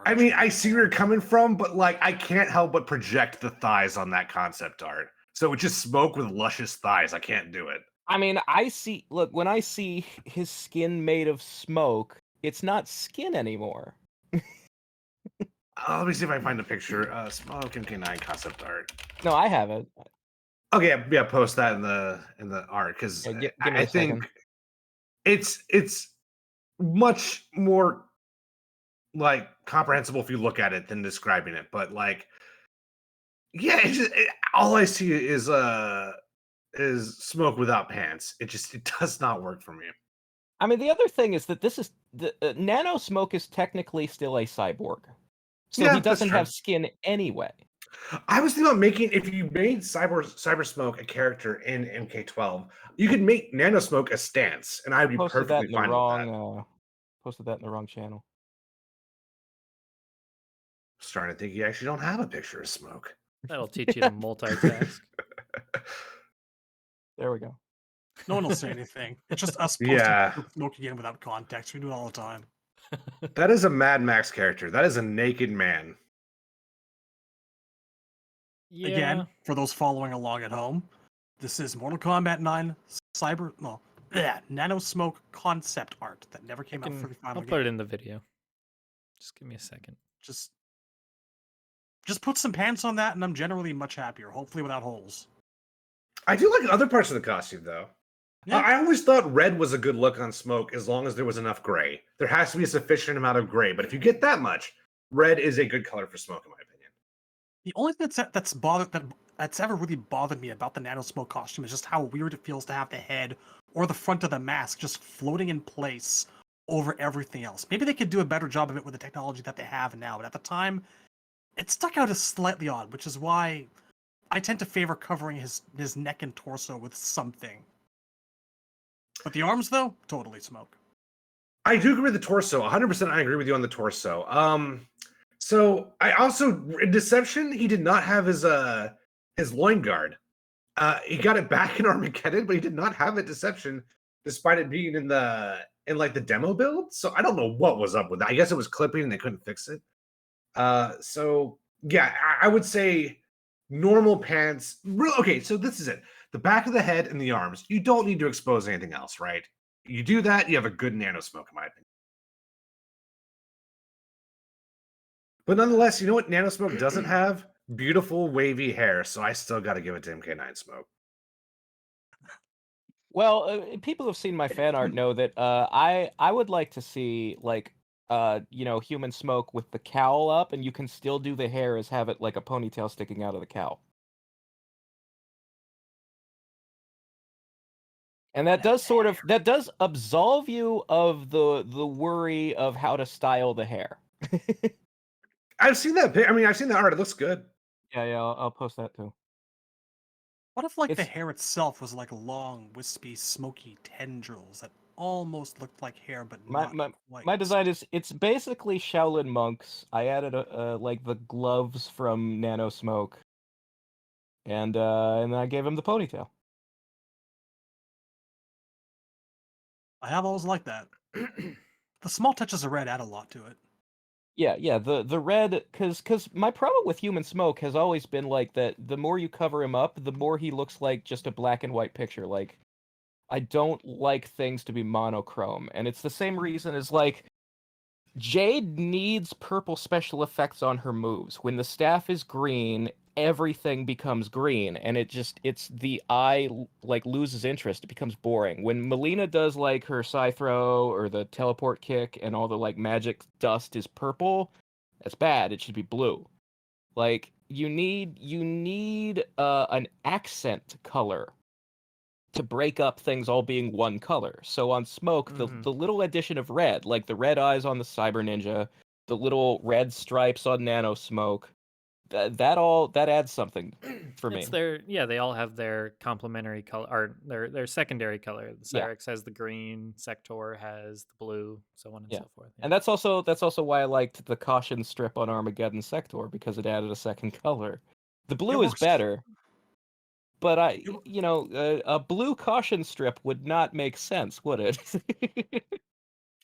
I mean, I see where you're coming from, but like, I can't help but project the thighs on that concept art. So it's just smoke with luscious thighs. I can't do it. I mean, when I see his skin made of smoke, it's not skin anymore. Let me see if I can find a picture. Smoke MK9 concept art. No, I have it. Okay, yeah, post that in the art because I think it's much more like comprehensible if you look at it than describing it. But like, yeah, all I see is smoke without pants. It does not work for me. I mean, the other thing is that this is the Nano Smoke is technically still a cyborg, so he doesn't have skin anyway. I was thinking about making, if you made Cyber Smoke a character in MK12, you could make Nano Smoke a stance, and I'd be perfectly fine with that. Posted that in the wrong channel. Starting to think you actually don't have a picture of Smoke. That'll teach you to multitask. There we go. No one will say anything. It's just us posting Smoke again without context. We do it all the time. That is a Mad Max character. That is a naked man. Yeah. Again, for those following along at home, this is Mortal Kombat 9 Nano Smoke concept art that never came out for the final game. I'll put it in the video. Just give me a second. Just put some pants on that, and I'm generally much happier. Hopefully without holes. I do like other parts of the costume, though. Yeah. I always thought red was a good look on Smoke as long as there was enough gray. There has to be a sufficient amount of gray, but if you get that much, red is a good color for Smoke, in my opinion. The only thing that's ever really bothered me about the Nano Smoke costume is just how weird it feels to have the head or the front of the mask just floating in place over everything else. Maybe they could do a better job of it with the technology that they have now, but at the time, it stuck out as slightly odd, which is why I tend to favor covering his neck and torso with something. But the arms, though, totally Smoke. I do agree with the torso. 100% I agree with you on the torso. So I also, in Deception, he did not have his loin guard. He got it back in Armageddon, but he did not have it Deception, despite it being in the demo build. So I don't know what was up with that. I guess it was clipping and they couldn't fix it. So yeah, I would say normal pants. Okay, so this is it. The back of the head and the arms. You don't need to expose anything else, right? You do that, you have a good Nano Smoke, in my opinion. But nonetheless, you know what Nano Smoke doesn't have? Beautiful wavy hair. So I still got to give it to MK9 Smoke. Well, people who've seen my fan art know that I would like to see like Human Smoke with the cowl up, and you can still do the hair as have it like a ponytail sticking out of the cowl. And that does absolve you of the worry of how to style the hair. I've seen that. I mean, I've seen the art. It looks good. Yeah, I'll post that too. What if, like, the It's hair itself was like long, wispy, smoky tendrils that almost looked like hair, but my not my quite? my design is it's basically Shaolin monks. I added like the gloves from Nano Smoke, and then I gave him the ponytail. I have always liked that. The small touches of red add a lot to it. Yeah. The red, because my problem with Human Smoke has always been like that. The more you cover him up, the more he looks like just a black and white picture. Like I don't like things to be monochrome, and it's the same reason as like Jade needs purple special effects on her moves. When the staff is green, everything becomes green, and it's the eye like loses interest. It becomes boring. When Melina does like her Psy throw or the teleport kick and all the like magic dust is purple, that's bad. It should be blue. Like you need an accent color to break up things all being one color. So on Smoke, the little addition of red, like the red eyes on the Cyber Ninja, the little red stripes on Nano Smoke, that adds something for me. It's they all have their complementary color or their secondary color. The Yeah. Cyrex has the green, Sector has the blue, so on and Yeah. so forth. And that's also why I liked the caution strip on Armageddon Sector, because it added a second color. The blue is works. better, but It- a blue caution strip would not make sense, would it?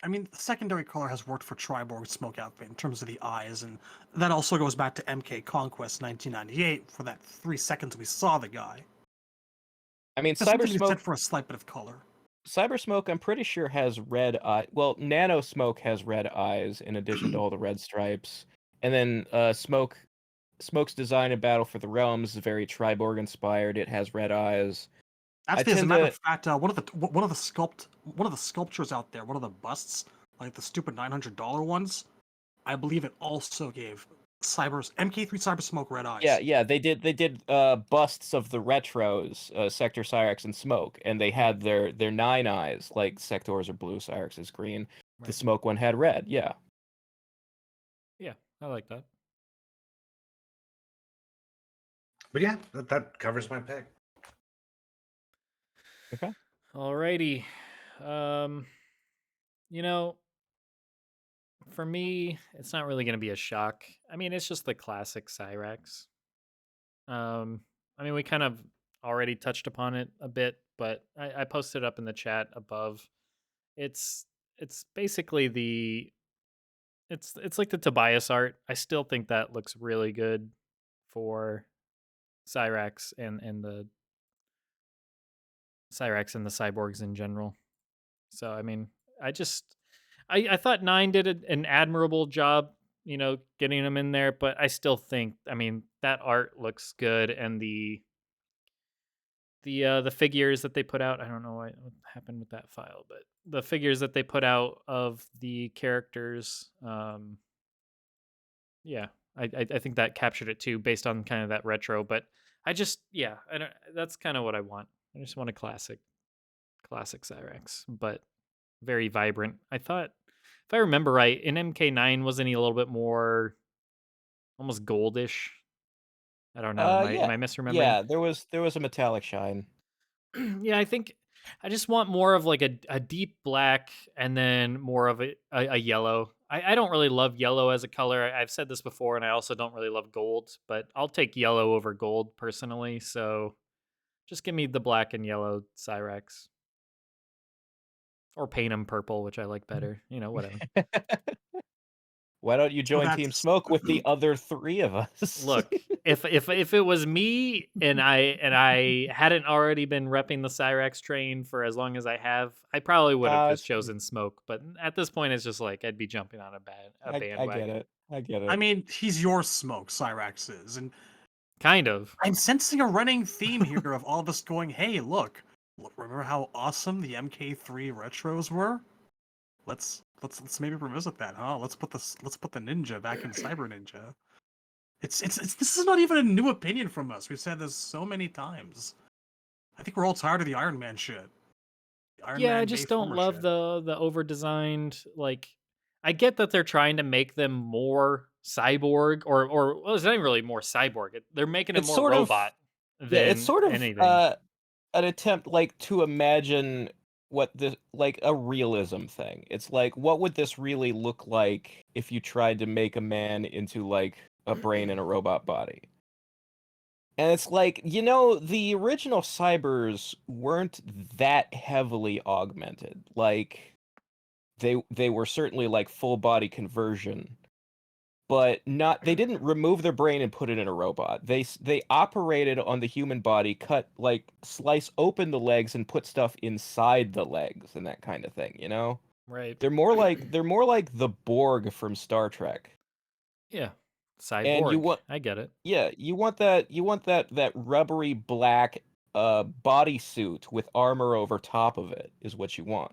I mean, the secondary color has worked for Triborg Smoke Outfit in terms of the eyes, and that also goes back to MK Conquest 1998 for that 3 seconds we saw the guy. I mean, There's something to be said for a slight bit of color. Cyber Smoke, I'm pretty sure, has red eye. Well, Nano Smoke has red eyes in addition to all the red stripes. And then Smoke's design in Battle for the Realms is very Triborg inspired. It has red eyes. Actually, as a matter of fact, one of the sculptures out there, one of the busts, like the stupid $900 ones, I believe it also gave MK3 Cyber Smoke red eyes. Yeah, they did busts of the retros, Sector, Cyrex, and Smoke, and they had their 9 eyes, like Sector's are blue, Cyrex is green. Right. The Smoke one had red, yeah. Yeah, I like that. But yeah, that covers my pick. Okay. Alrighty. You know, for me, it's not really going to be a shock. I mean, it's just the classic Cyrex. I mean, we kind of already touched upon it a bit, but I posted up in the chat above. It's basically it's like the Tobias art. I still think that looks really good for Cyrex and the Cyrex and the cyborgs in general. So I mean, I thought 9 did an admirable job, getting them in there, but I still think, I mean, that art looks good, and the figures that they put out, I don't know what happened with that file, but the figures that they put out of the characters, yeah, I think that captured it too, based on kind of that retro. But I don't. That's kind of what I want. I just want a classic Cyrex, but very vibrant. I thought, if I remember right, in MK9 wasn't he a little bit more almost goldish? I don't know. Am I misremembering? Yeah, there was a metallic shine. Yeah, I think I just want more of like a deep black and then more of a yellow. I don't really love yellow as a color. I've said this before, and I also don't really love gold, but I'll take yellow over gold personally. So just give me the black and yellow Cyrex. Or paint them purple, which I like better. Whatever. Why don't you join Team Smoke with the other 3 of us? Look, if it was me and I hadn't already been repping the Cyrex train for as long as I have, I probably would have just chosen Smoke. But at this point, it's just like I'd be jumping on a bandwagon. I get it. I mean, he's your Smoke, Cyrex is, and kind of. I'm sensing a running theme here of all of us going, "Hey, look, remember how awesome the MK3 retros were? Let's maybe revisit that, huh? Let's put the ninja back in Cyber Ninja." It's this is not even a new opinion from us. We've said this so many times. I think we're all tired of the Iron Man shit. I just don't love the over designed, like, I get that they're trying to make them more cyborg, or well, it's not even really more cyborg. They're making it It's more sort of robot yeah, it's than sort of anything. an attempt like to imagine what this like a realism thing. It's like what would this really look like if you tried to make a man into like a brain in a robot body? And it's like, the original cybers weren't that heavily augmented. Like they were certainly like full body conversion, but not they didn't remove their brain and put it in a robot. They operated on the human body, slice open the legs and put stuff inside the legs and that kind of thing, Right. They're more like the Borg from Star Trek. Yeah. And you Cyborg. want I get it. Yeah, you want that rubbery black bodysuit with armor over top of it is what you want.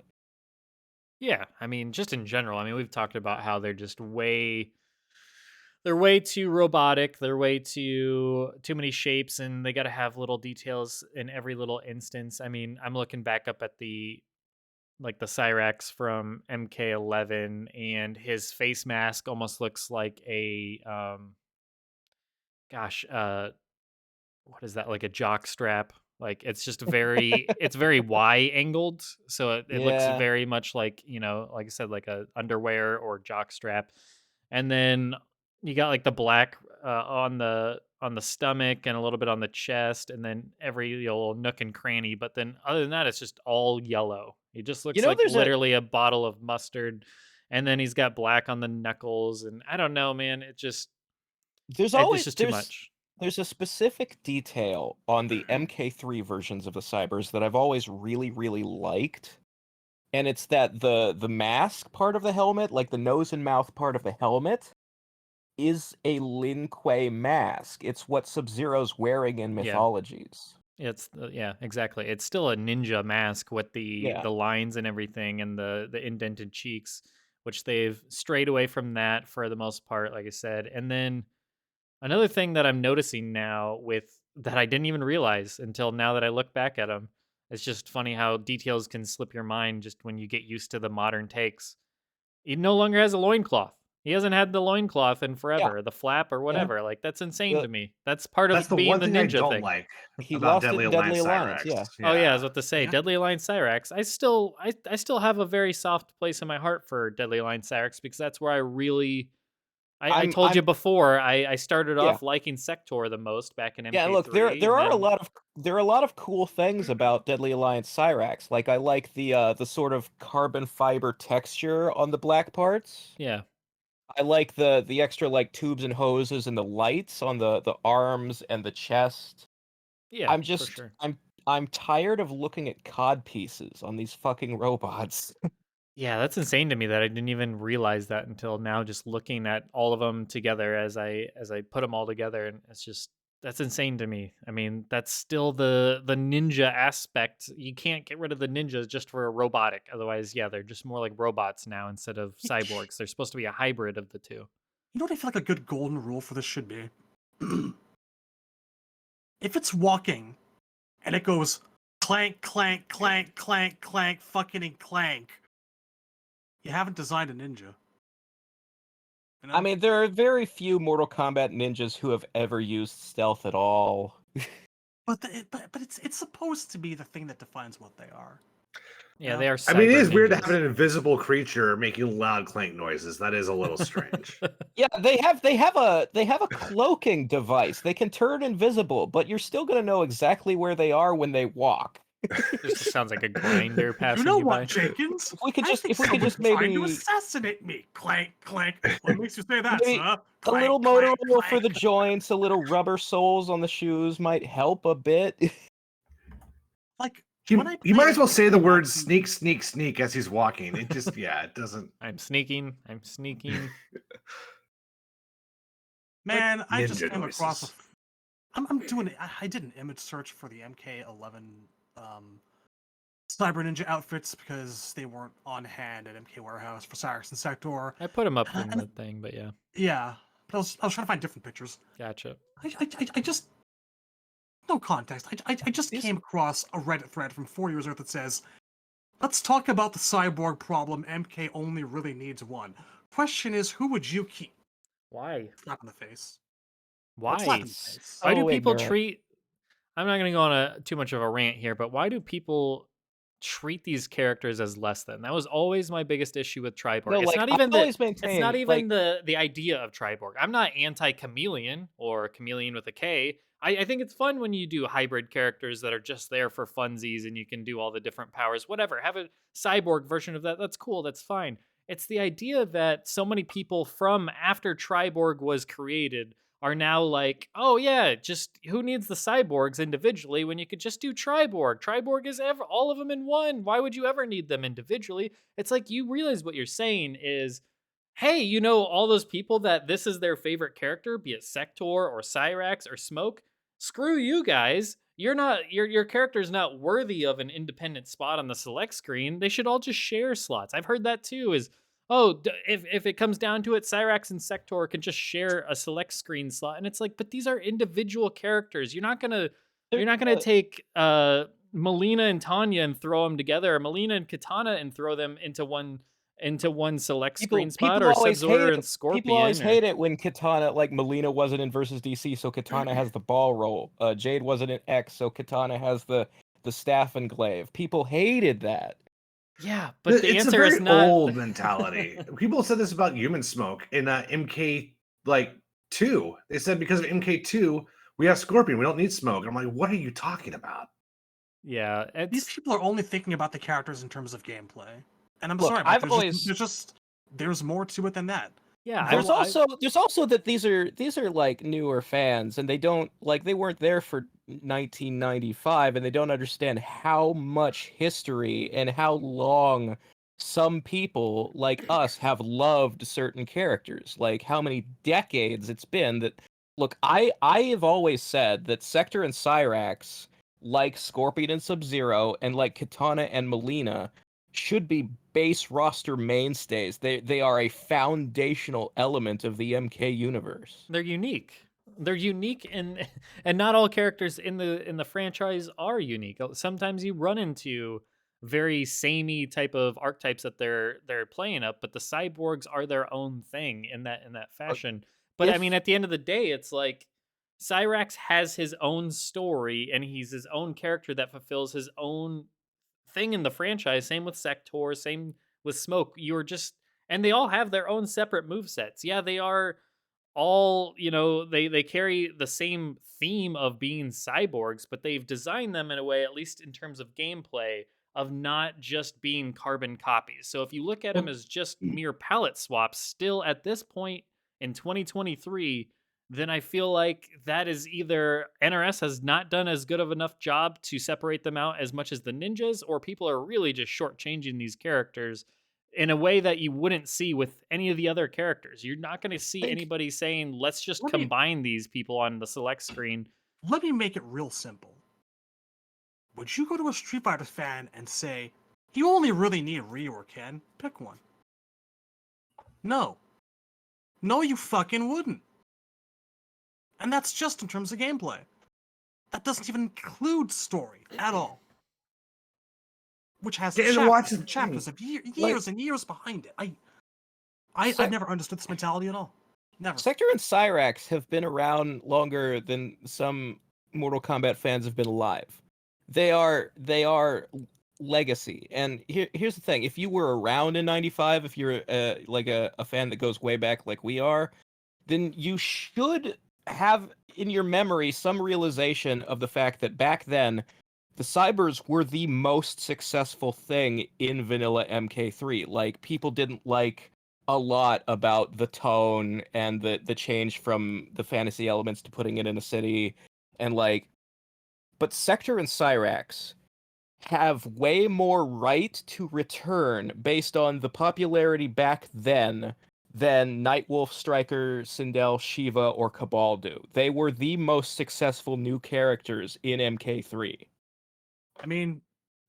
Yeah. I mean, just in general. I mean, we've talked about how they're way too robotic. They're way too many shapes, and they got to have little details in every little instance. I mean, I'm looking back up at the Cyrax from MK11, and his face mask almost looks like a gosh, what is that? Like a jock strap. Like it's just it's very Y angled, so it looks Yeah. very much like, like I said, like a underwear or jock strap. And then you got like the black on the stomach and a little bit on the chest, and then every little nook and cranny. But then other than that, it's just all yellow. He just You looks know like there's a literally a bottle of mustard. And then he's got black on the knuckles, and I don't know, man. there's It's always just too there's much. there's a specific detail on the MK3 versions of the Cybers that I've always really, really liked. And it's that the mask part of the helmet, like the nose and mouth part of the helmet, is a Lin Kuei mask. It's what Sub-Zero's wearing in Yeah. mythologies. Yeah, exactly. It's still a ninja mask with Yeah. the lines and everything, and the indented cheeks, which they've strayed away from that for the most part, like I said. And then another thing that I'm noticing now with that I didn't even realize until now that I look back at them, it's just funny how details can slip your mind just when you get used to the modern takes. He no longer has a loincloth. He hasn't had the loincloth in Yeah. forever, the flap or Yeah. whatever. Like that's insane The- to me. That's part That's of the being one the thing I ninja don't thing. like He about lost it Deadly in Deadly Alliance Alliance, Cyrax. yeah. Oh yeah, I was Yeah. about to say Yeah. Deadly Alliance Cyrax. I still have a very soft place in my heart for Deadly Alliance Cyrax because that's where I really I told you I'm before I started yeah. off liking Sector the most back in Yeah, look, there MK3, there and are a then lot of cool things about Deadly Alliance Cyrax. Like I like the sort of carbon fiber texture on the black parts. yeah, I like the extra like tubes and hoses and the lights on the arms and the chest. yeah, I'm for just sure. I'm tired of looking at cod pieces on these fucking robots. Yeah, that's insane to me that I didn't even realize that until now. Just looking at all of them together as I put them all together, and it's just that's insane to me. I mean, that's still the ninja aspect. You can't get rid of the ninjas just for a robotic. Otherwise, yeah, they're just more like robots now instead of cyborgs. They're supposed to be a hybrid of the two. You know what I feel like a good golden rule for this should be? If it's walking and it goes clank, clank, clank, clank, clank, fucking clank, you haven't designed a ninja. You know? I mean, there are very few Mortal Kombat ninjas who have ever used stealth at all. but it's supposed to be the thing that defines what they are. Yeah, Yeah. they are. I mean, it is weird to ninjas. have an invisible creature making loud clank noises. That is a little strange. Yeah, they have a cloaking device. They can turn invisible, but you're still gonna know exactly where they are when they walk. Just sounds like a grinder You passing know you what, by. Jenkins? If we could I just think if we could someone's just trying to maybe assassinate me. Clank, clank. What makes you say that, maybe sir? a Clank, little motor clank, oil for the clank. joints, a little rubber soles on the shoes might help a bit. Like You, when I you might as well played say the word MK3 sneak, sneak, sneak as he's walking. It just, yeah, it doesn't. I'm sneaking. I'm sneaking. Man, I just Ninja came across a. noises. I'm doing. I did an image search for the MK11 Cyber Ninja outfits because they weren't on hand at MK Warehouse for Cyrus and Sector. I put them up in And the thing, but yeah, yeah, but I was trying to find different pictures. gotcha. I just no context. I just These- came across a Reddit thread from 4 years Earth that says, "Let's talk about the cyborg problem. MK only really needs one. Question is, who would you keep?" Why? Slap in the face. Why? Slap in the It's face. Why do so people ignorant. treat I'm not going to go on too much of a rant here, but why do people treat these characters as less than? That was always my biggest issue with Triborg. No, It's like not I've even always it's not maintained, even like the idea of Triborg. I'm not anti-chameleon or chameleon with a K. I think it's fun when you do hybrid characters that are just there for funsies and you can do all the different powers. Whatever. Have a cyborg version of that. That's cool. That's fine. It's the idea that so many people from after Triborg was created are now like, oh yeah, just who needs the cyborgs individually when you could just do Triborg? Triborg is all of them in one. Why would you ever need them individually? It's like you realize what you're saying is, hey, you know, all those people that this is their favorite character, be it Sector or Cyrax or Smoke. Screw you guys. You're not your character's not worthy of an independent spot on the select screen. They should all just share slots. I've heard that too. Is oh, if it comes down to it, Cyrax and Sector can just share a select screen slot, and it's like, but these are individual characters. they're You're not gonna take Melina and Tanya and throw them together, or Melina and Katana and throw them into one select screen spot, or Sub Zordar and people always Scorpion, or hate it when Kitana, like Melina wasn't in versus DC, so Kitana has the ball roll. Jade wasn't in X, so Kitana has the staff and glaive. People hated that. yeah, but the It's a answer is very not. old mentality. People said this about Human Smoke in MK like 2. They said because of MK2 we have Scorpion. We don't need Smoke. I'm like, what are you talking about? Yeah, These it's people are only thinking about the characters in terms of gameplay. And I'm Look, sorry, but I've always there's more to it than that. yeah. there's also that these are like newer fans and they don't like they weren't there for 1995 and they don't understand how much history and how long some people like us have loved certain characters, like how many decades it's been that look, I have always said that Sector and Cyrax, like Scorpion and Sub-Zero and like Katana and Melina, should be base roster mainstays. They are a foundational element of the MK universe. they're unique. They're unique, and not all characters in the franchise are unique. Sometimes you run into very samey type of archetypes that they're playing up, but the cyborgs are their own thing in that Uh, fashion. But I mean, If at the end of the day, it's like Cyrax has his own story, and he's his own character that fulfills his own thing in the franchise. Same with Sector, same with Smoke. You're just and they all have their own separate move sets. Yeah, they are all, they carry the same theme of being cyborgs, but they've designed them in a way, at least in terms of gameplay, of not just being carbon copies. So if you look at them Well, as just mere palette swaps, still at this point in 2023, then I feel like that is either NRS has not done as good of enough job to separate them out as much as the ninjas, or people are really just shortchanging these characters in a way that you wouldn't see with any of the other characters. You're not going to see think anybody saying, let's just Let me combine these people on the select screen. let me make it real simple. Would you go to a Street Fighter fan and say, you only really need Ryu or Ken? Pick one. No. No, you fucking wouldn't. And that's just in terms of gameplay. That doesn't even include story at all. Which has And watch chapters the and chapters thing. of years Like and years behind it. I Sec- never understood this mentality at all. Never. Sector and Cyrax have been around longer than some Mortal Kombat fans have been alive. They are legacy. And here's the thing: if you were around in '95, if you're like a fan that goes way back like we are, then you should have in your memory some realization of the fact that back then the cybers were the most successful thing in vanilla MK3. Like people didn't like a lot about the tone and the change from the fantasy elements to putting it in a city and like but Sector and Cyrax have way more right to return based on the popularity back then than Nightwolf, Striker, Sindel, Shiva, or Kabal do. They were the most successful new characters in MK3. I mean,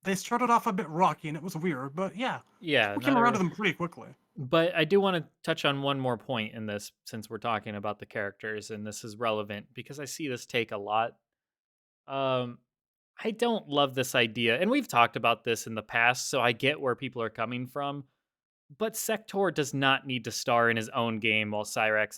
they started off a bit rocky and it was weird, but yeah, Yeah, we not came around to every. them pretty quickly. But I do want to touch on one more point in this since we're talking about the characters, and this is relevant because I see this take a lot. Um, I don't love this idea, and we've talked about this in the past, so I get where people are coming from. But Sector does not need to star in his own game while Cyrax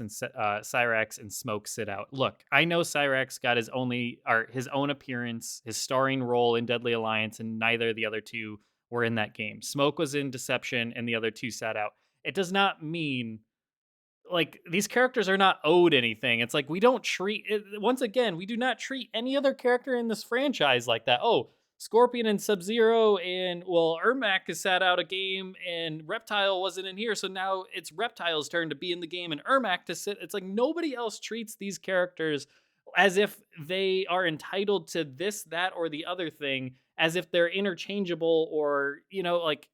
and Smoke sit out. Look, I know Cyrax got his own appearance, his starring role in Deadly Alliance, and neither of the other two were in that game. Smoke was in Deception, and the other two sat out. It does not mean like these characters are not owed anything. It's like we don't treat it, once again, we do not treat any other character in this franchise like that. Oh, Scorpion and Sub-Zero and Ermac has sat out a game and Reptile wasn't in here, so now it's Reptile's turn to be in the game and Ermac to sit. It's like nobody else treats these characters as if they are entitled to this, that, or the other thing, as if they're interchangeable or, like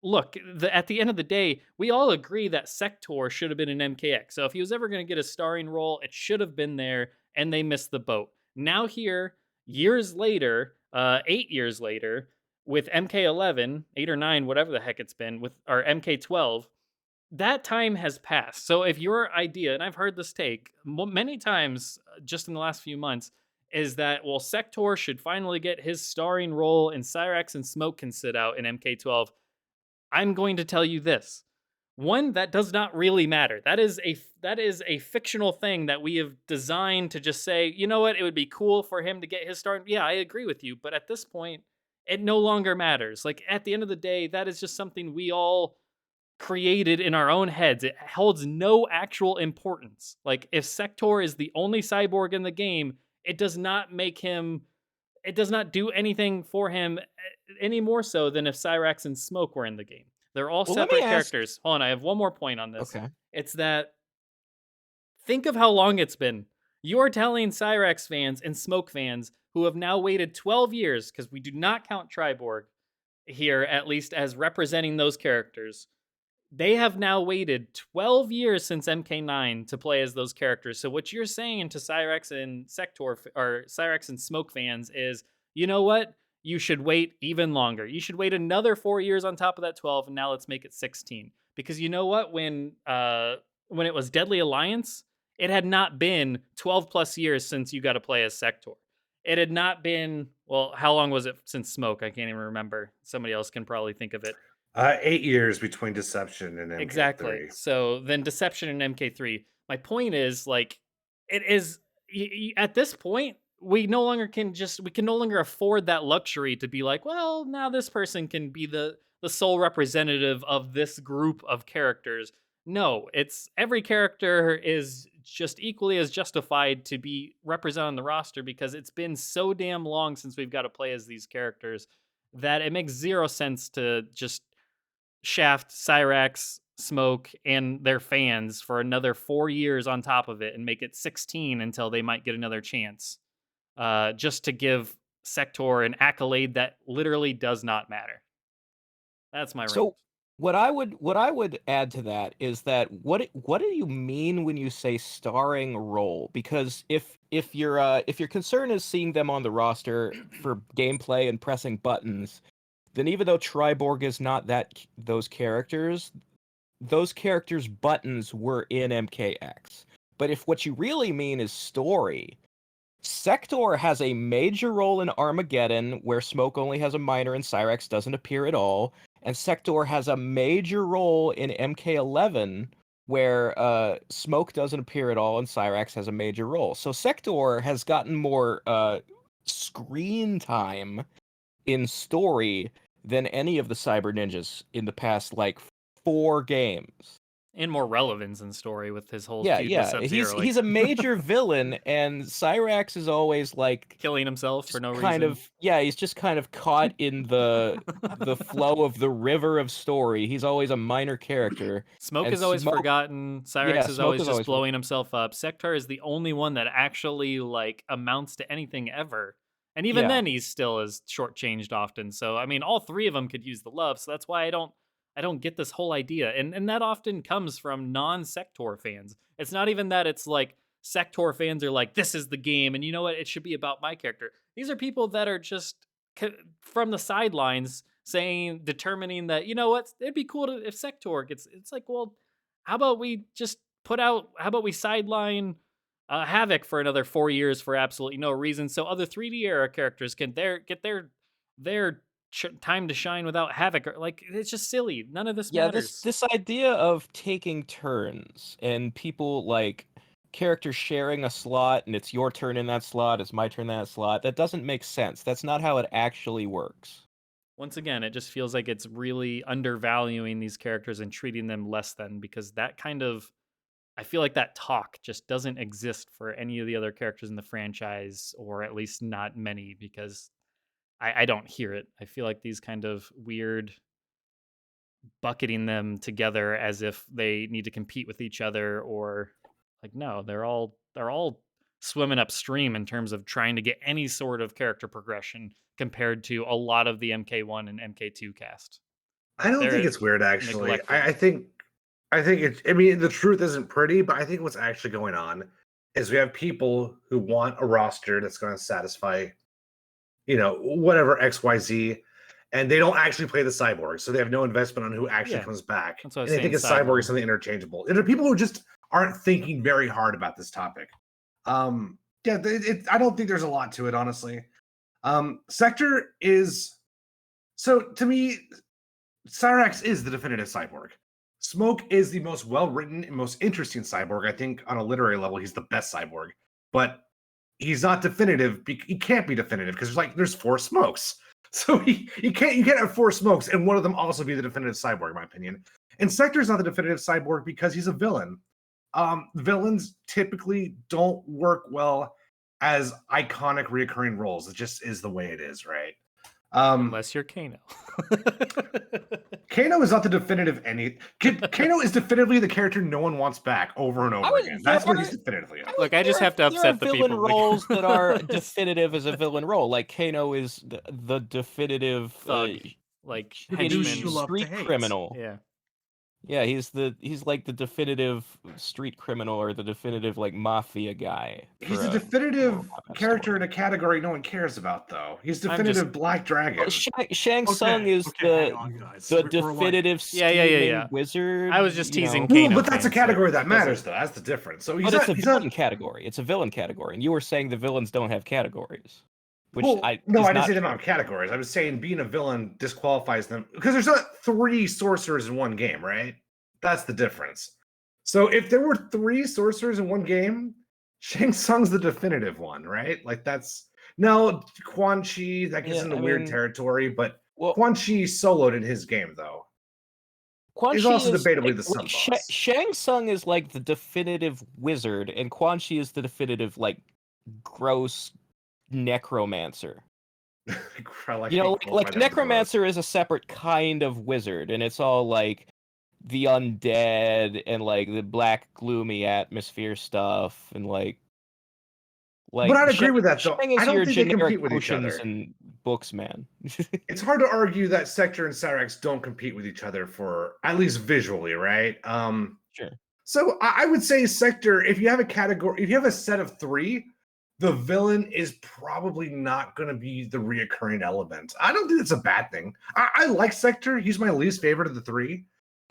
look, at the end of the day, we all agree that Sector should have been an MKX. So if he was ever going to get a starring role, it should have been there, and they missed the boat. Now here, years later, 8 years later, with MK11, 8 or 9, whatever the heck it's been, with our MK12, that time has passed. So if your idea, and I've heard this take many times just in the last few months, is that, Sector should finally get his starring role and Cyrax and Smoke can sit out in MK12. I'm going to tell you this. One, that does not really matter. That is a fictional thing that we have designed to just say, you know what, it would be cool for him to get his start. Yeah, I agree with you, but at this point, it no longer matters. Like at the end of the day, that is just something we all created in our own heads. It holds no actual importance. Like if Sector is the only cyborg in the game, it does not do anything for him any more so than if Cyrax and Smoke were in the game. They're all Well, let me separate ask- characters. Hold on, I have one more point on this. Okay. It's that think of how long it's been. You're telling Cyrax fans and Smoke fans who have now waited 12 years, because we do not count Triborg here, at least as representing those characters. They have now waited 12 years since MK9 to play as those characters. So what you're saying to Cyrax and Sector or Cyrax and Smoke fans is, you know what? You should wait even longer. You should wait another 4 years on top of that 12, and now let's make it 16. Because you know what? When it was Deadly Alliance, it had not been 12 plus years since you got to play as Sector. It had not been, how long was it since Smoke? I can't even remember. Somebody else can probably think of it. 8 years between Deception and MK3. Exactly. So then Deception and MK3. My point is, like, it is at this point we can no longer afford that luxury to be like, well, now this person can be the sole representative of this group of characters. No, it's every character is just equally as justified to be represented on the roster because it's been so damn long since we've got to play as these characters that it makes zero sense to just shaft Cyrax, Smoke, and their fans for another 4 years on top of it and make it 16 until they might get another chance. Just to give Sector an accolade that literally does not matter. That's my So rant. what I would add to that is that what do you mean when you say starring role? Because if your concern is seeing them on the roster for gameplay and pressing buttons, then even though Triborg is not those characters buttons were in MKX. But if what you really mean is story, Sector has a major role in Armageddon, where Smoke only has a minor and Cyrax doesn't appear at all, and Sector has a major role in MK11, where Smoke doesn't appear at all and Cyrax has a major role. So Sector has gotten more screen time in story than any of the Cyber Ninjas in the past, 4 games. And more relevance in story with his whole Yeah, feud with yeah. Sub-Zero. He's a major villain, and Cyrax is always killing himself for no kind reason. of he's just kind of caught in the flow of the river of story. He's always a minor character. Smoke and is always forgotten. Cyrax is Smoke always is just always blowing himself up. Sector is the only one that actually amounts to anything ever. And even Yeah. then, he's still as shortchanged often. So I mean, all three of them could use the love. So that's why I don't get this whole idea. And that often comes from non-Sector fans. It's not even that it's like Sector fans are like, this is the game, and you know what? It should be about my character. These are people that are just from the sidelines determining that, you know what? It'd be cool if Sector gets, it's like, well, how about we sideline Havoc for another 4 years for absolutely no reason, so other 3D era characters can get their time to shine without Havoc. Like, it's just silly. None of this Yeah, matters. this idea of taking turns and people like characters sharing a slot and it's your turn in that slot, it's my turn in that slot, that doesn't make sense. That's not how it actually works. Once again, it just feels like it's really undervaluing these characters and treating them less than, because that kind of, I feel like that talk just doesn't exist for any of the other characters in the franchise, or at least not many, because I don't hear it. I feel like these kind of weird bucketing them together as if they need to compete with each other, or like, no, they're all swimming upstream in terms of trying to get any sort of character progression compared to a lot of the MK1 and MK2 cast. I don't think They're it's weird actually. neglected. I think it's, I mean, the truth isn't pretty, but I think what's actually going on is we have people who want a roster that's going to satisfy, whatever XYZ, and they don't actually play the Cyborg, so they have no investment on who actually Yeah, comes back. that's what I was And they think a saying, Cyborg is sideline. something interchangeable. And there are people who just aren't thinking very hard about this topic. Yeah, I don't think there's a lot to it, honestly. Sector is, so to me, Cyrax is the definitive Cyborg. Smoke is the most well-written and most interesting Cyborg. I think on a literary level, he's the best Cyborg. But he's not definitive. He can't be definitive because there's four Smokes. So you can't have four Smokes and one of them also be the definitive Cyborg, in my opinion. And Sector is not the definitive Cyborg because he's a villain. Villains typically don't work well as iconic reoccurring roles. It just is the way it is, right? Unless you're Kano. Kano is not the definitive Kano is definitively the character no one wants back over and over again. That's what he's definitively is. Look, I just have to upset the villain people. roles that are definitive as a villain role. Like Kano is the definitive Thug, like shitty douche you henchman. love to street hate. criminal. Yeah. Yeah, he's like the definitive street criminal or the definitive like mafia guy. He's for a definitive Mortal Kombat character story. in a category no one cares about, though. He's I'm definitive just- Black Dragon. Well, Shang Tsung Okay, is hang on, guys. the We're like- definitive Yeah. scheming wizard. I was just teasing Well, Kano but that's a fans, so category that it matters, doesn't- though. That's the difference. So But it's a villain category. It's a villain category, and you were saying the villains don't have categories. Which no, I is didn't not say they don't true. have categories. I was saying being a villain disqualifies them because there's not 3 sorcerers in one game, right? That's the difference. So if there were 3 sorcerers in one game, Shang Tsung's the definitive one, right? Like that's no Quan Chi. That gets into weird territory, but Quan Chi soloed in his game though. Quan He's Chi also is debatably the sub boss. Shang Tsung is like the definitive wizard, and Quan Chi is the definitive like gross necromancer. Like necromancer is a separate kind of wizard, and it's all like the undead and like the black gloomy atmosphere stuff, and like. But I'd agree with that, though. Shang is I don't your think they compete generic with each potions other. and books, man. It's hard to argue that Sector and Cyrax don't compete with each other for at least visually, right? Sure. So I would say Sector, if you have a category, if you have a set of 3, the villain is probably not going to be the reoccurring element. I don't think it's a bad thing. I like Sector. He's my least favorite of the 3.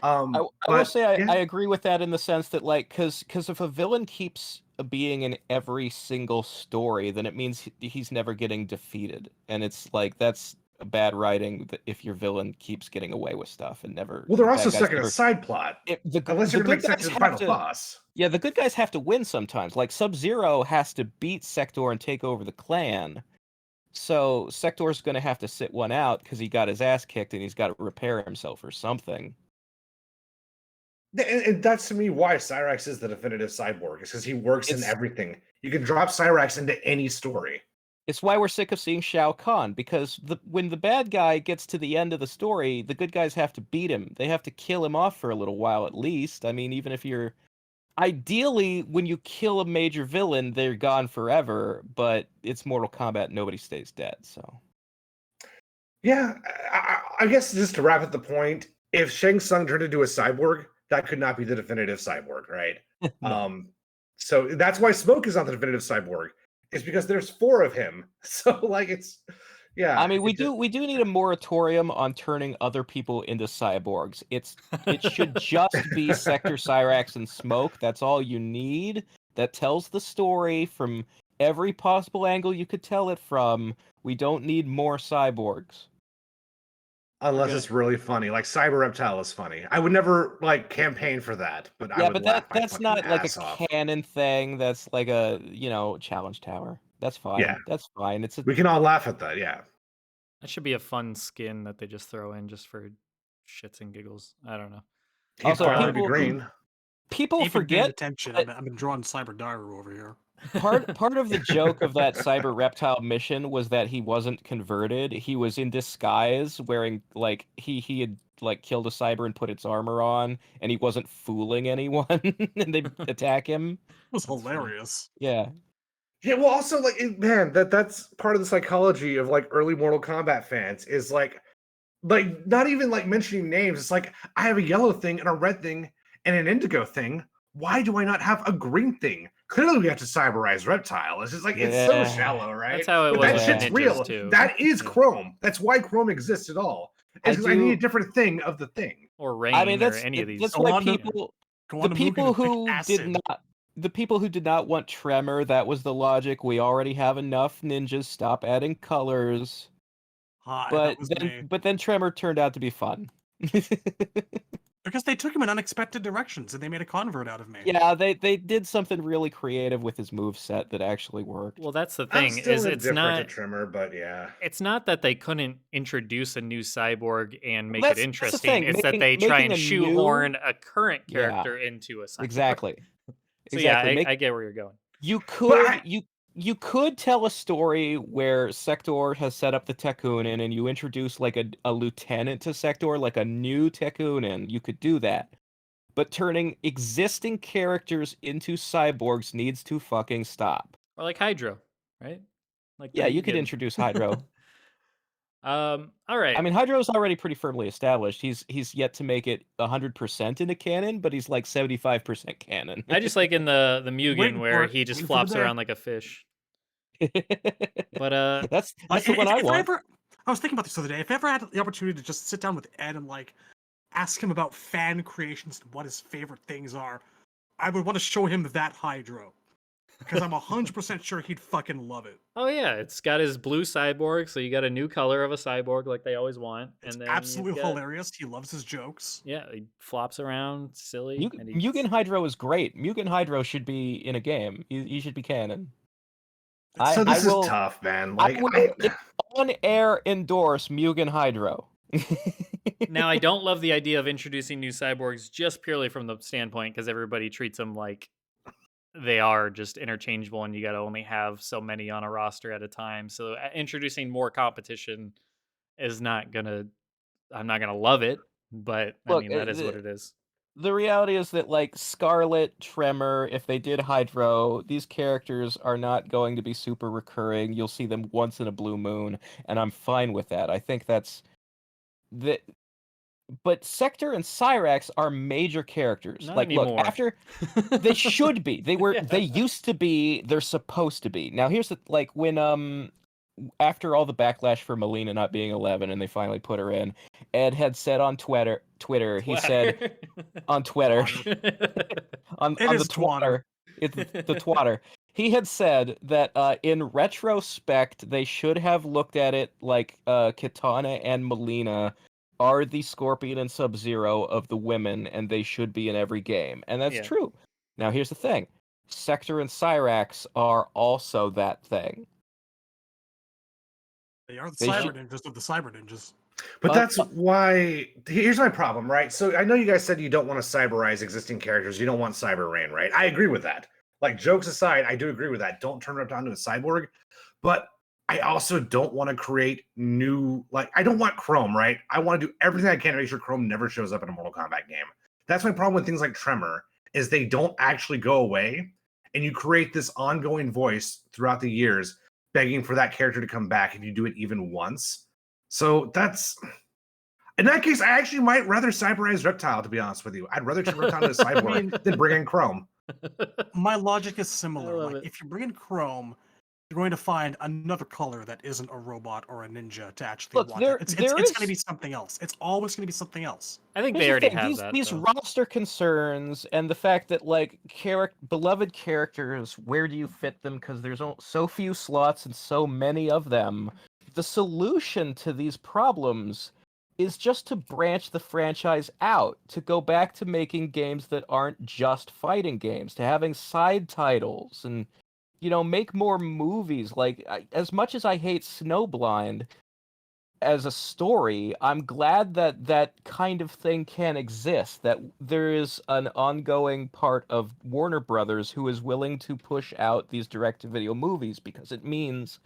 I will say I agree with that in the sense that like because if a villain keeps being in every single story, then it means he's never getting defeated, and it's like that's bad writing if your villain keeps getting away with stuff and never. Well, they're also stuck in a side plot. Unless you're going to make Sector the final boss. Yeah, the good guys have to win sometimes. Like Sub-Zero has to beat Sector and take over the clan. So Sector's going to have to sit one out because he got his ass kicked and he's got to repair himself or something. And that's to me why Cyrax is the definitive Cyborg, is because he works in everything. You can drop Cyrax into any story. It's why we're sick of seeing Shao Kahn, because when the bad guy gets to the end of the story, the good guys have to beat him. They have to kill him off for a little while at least. I mean, even if you're... Ideally, when you kill a major villain, they're gone forever, but it's Mortal Kombat, nobody stays dead, so... Yeah, I guess just to wrap up the point, if Shang Tsung turned into a cyborg, that could not be the definitive Cyborg, right? No. So that's why Smoke is not the definitive Cyborg. It's because there's 4 of him. So like it's I mean, we do need a moratorium on turning other people into cyborgs. It should just be Sector, Cyrax, and Smoke. That's all you need. That tells the story from every possible angle you could tell it from. We don't need more cyborgs. Unless Okay. it's really funny. Like Cyber Reptile is funny. I would never like campaign for that, but I Yeah, would but laugh my that's fucking not like a ass off. canon thing. That's like a challenge tower. That's fine. Yeah. That's fine. It's a We can all laugh at that, yeah. That should be a fun skin that they just throw in just for shits and giggles. I don't know. He'd Also, probably be people- green. people Ain't been paying forget attention. that- I've been drawing Cyber Diary over here. part of the joke of that Cyber Reptile mission was that he wasn't converted. He was in disguise, wearing like he had like killed a cyber and put its armor on, and he wasn't fooling anyone, and they attack him. It was That's funny. hilarious. Yeah, Yeah, well, also like man, that's part of the psychology of like early Mortal Kombat fans is like not even like mentioning names. It's like I have a yellow thing and a red thing and an indigo thing. Why do I not have a green thing? Clearly, we have to cyberize Reptile. It's just like it's so Yeah. shallow, right? That's how it But was that with shit's ninjas, real. too. That is Yeah. Chrome. That's why Chrome exists at all. It's because I need a different thing of the thing. Or rain I mean or any of these. that's Go why on to- people Go the on to Mugen people and pick who acid. the people who did not want Tremor, that was the logic. We already have enough ninjas. Stop adding colors. Hi, But that was me. then Tremor turned out to be fun. Because they took him in unexpected directions and they made a convert out of me. Yeah, they did something really creative with his moveset that actually worked. Well, that's the I'm thing still is indifferent to Trimmer, but yeah. it's not that they couldn't introduce a new cyborg and make That's it the interesting. thing, It's that they making try and a shoehorn a current Yeah. character into a cyborg. Exactly. So Exactly. yeah, I get where you're going. You could you could tell a story where Sector has set up the Tekunin and you introduce like a lieutenant to Sector, like a new Tekunin. You could do that. But turning existing characters into cyborgs needs to fucking stop. Or like Hydro, right? Like Yeah, the you could Mugen. introduce Hydro. All right. I mean, Hydro's already pretty firmly established. He's yet to make it 100% into canon, but he's like 75% canon. I just like in the Mugen Waiting where for it, he just waiting for the flops day. around like a fish. But that's Like, the one I want. I was thinking about this the other day. If I ever had the opportunity to just sit down with Ed and like ask him about fan creations and what his favorite things are, I would want to show him that Hydro. Because I'm 100% sure he'd fucking love it. oh yeah, it's got his blue cyborg, so you got a new color of a cyborg like they always want. It's And then absolutely you've got- hilarious. He loves his jokes. Yeah, he flops around, silly. and he's- Mugen Hydro is great. Mugen Hydro should be in a game. He should be canon. So this will- is tough, man. I Like will on air endorse Mugen Hydro. Now, I don't love the idea of introducing new cyborgs just purely from the standpoint because everybody treats them like they are just interchangeable and you got to only have so many on a roster at a time. So introducing more competition is not going to, I'm not going to love it, but I Look, mean, that is what it is. The reality is that like Scarlet, Tremor, if they did Hydro, these characters are not going to be super recurring. You'll see them once in a blue moon, and I'm fine with that. I think that's that. But Sector and Cyrax are major characters. Not like, anymore. look, after they should be. They were. Yeah. They used to be. They're supposed to be. Now, here's the like when after all the backlash for Melina not being 11 and they finally put her in, Ed had said on Twitter, he said on Twitter, on It the is Twatter, it's the Twatter. He had said that in retrospect they should have looked at it like Kitana and Melina are the Scorpion and Sub-Zero of the women, and they should be in every game, and that's Yeah. true. Now here's the thing: Sector and Cyrax are also that thing. They are the They cyber should- ninjas of the cyber ninjas. But Well, that's why. Here's my problem, right? So I know you guys said you don't want to cyberize existing characters. You don't want cyber rain, right? I agree with that. Like, jokes aside, I do agree with that. Don't turn it down to a cyborg. But I also don't want to create new. Like, I don't want Chrome, right? I want to do everything I can to make sure Chrome never shows up in a Mortal Kombat game. That's my problem with things like Tremor, is they don't actually go away, and you create this ongoing voice throughout the years begging for that character to come back, and you do it even once. So that's, in that case, I actually might rather cyberize Reptile, to be honest with you. I'd rather turn Reptile into a cyborg than bring in Chrome. My logic is I similar. love Like, it. if you bring in Chrome, you're going to find another color that isn't a robot or a ninja to actually Look, want there- it. It's there going is- to be something else. It's always going to be something else. I think Here's they the already thing, have these, that. These though. roster concerns and the fact that like beloved characters, where do you fit them? Because there's so few slots and so many of them. The solution to these problems is just to branch the franchise out, to go back to making games that aren't just fighting games, to having side titles and make more movies. Like as much as I hate Snowblind as a story, I'm glad that that kind of thing can exist, that there is an ongoing part of Warner Brothers who is willing to push out these direct-to-video movies because it means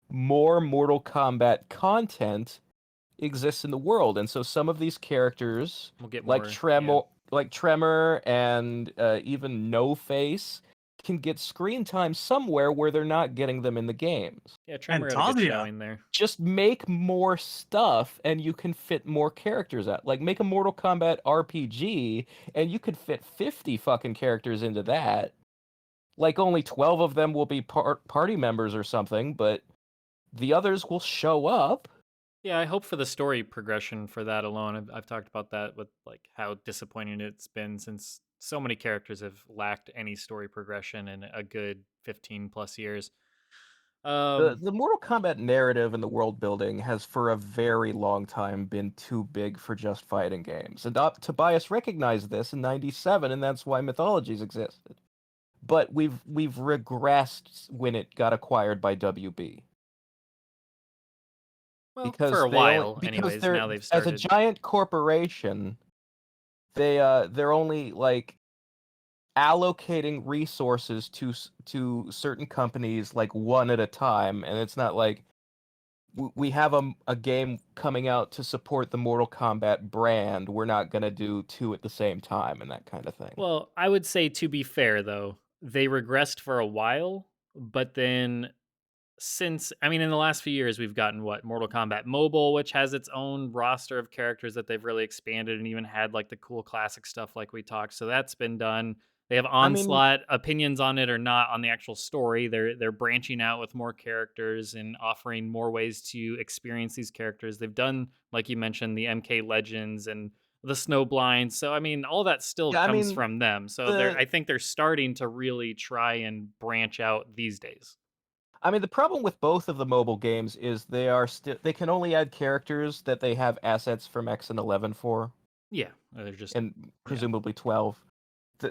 more Mortal Kombat content exists in the world. And so some of these characters, We'll get like more. Tremor and even No Face, can get screen time somewhere where they're not getting them in the games. Yeah, Tremor had a good Talia. showing there. Just make more stuff and you can fit more characters out. Like make a Mortal Kombat RPG and you could fit 50 fucking characters into that. Like only 12 of them will be party members or something, but the others will show up. Yeah, I hope for the story progression for that alone. I've talked about that with like how disappointing it's been since so many characters have lacked any story progression in a good 15 plus years. The Mortal Kombat narrative and the world building has for a very long time been too big for just fighting games. And Tobias recognized this in '97, and that's why Mythologies existed. But we've regressed when it got acquired by WB. well, Because for a they while, because anyways. they're Now they've as a started. giant corporation, they're only like allocating resources to certain companies like one at a time, and it's not like we have a game coming out to support the Mortal Kombat brand. We're not gonna do two at the same time and that kind of thing. Well, I would say to be fair though, they regressed for a while, but then since I mean in the last few years we've gotten what Mortal Kombat Mobile, which has its own roster of characters that they've really expanded and even had like the cool classic stuff like we talked. So that's been done. They have I mean, Onslaught, opinions on it or not on the actual story. They're branching out with more characters and offering more ways to experience these characters. They've done, like you mentioned, the MK Legends and the Snowblind. So I mean, all that still yeah, I comes mean from them. So I the think they're starting to really try and branch out these days. the problem with both of the mobile games is they can only add characters that they have assets from X and 11 for, Yeah, they're just and yeah. presumably 12.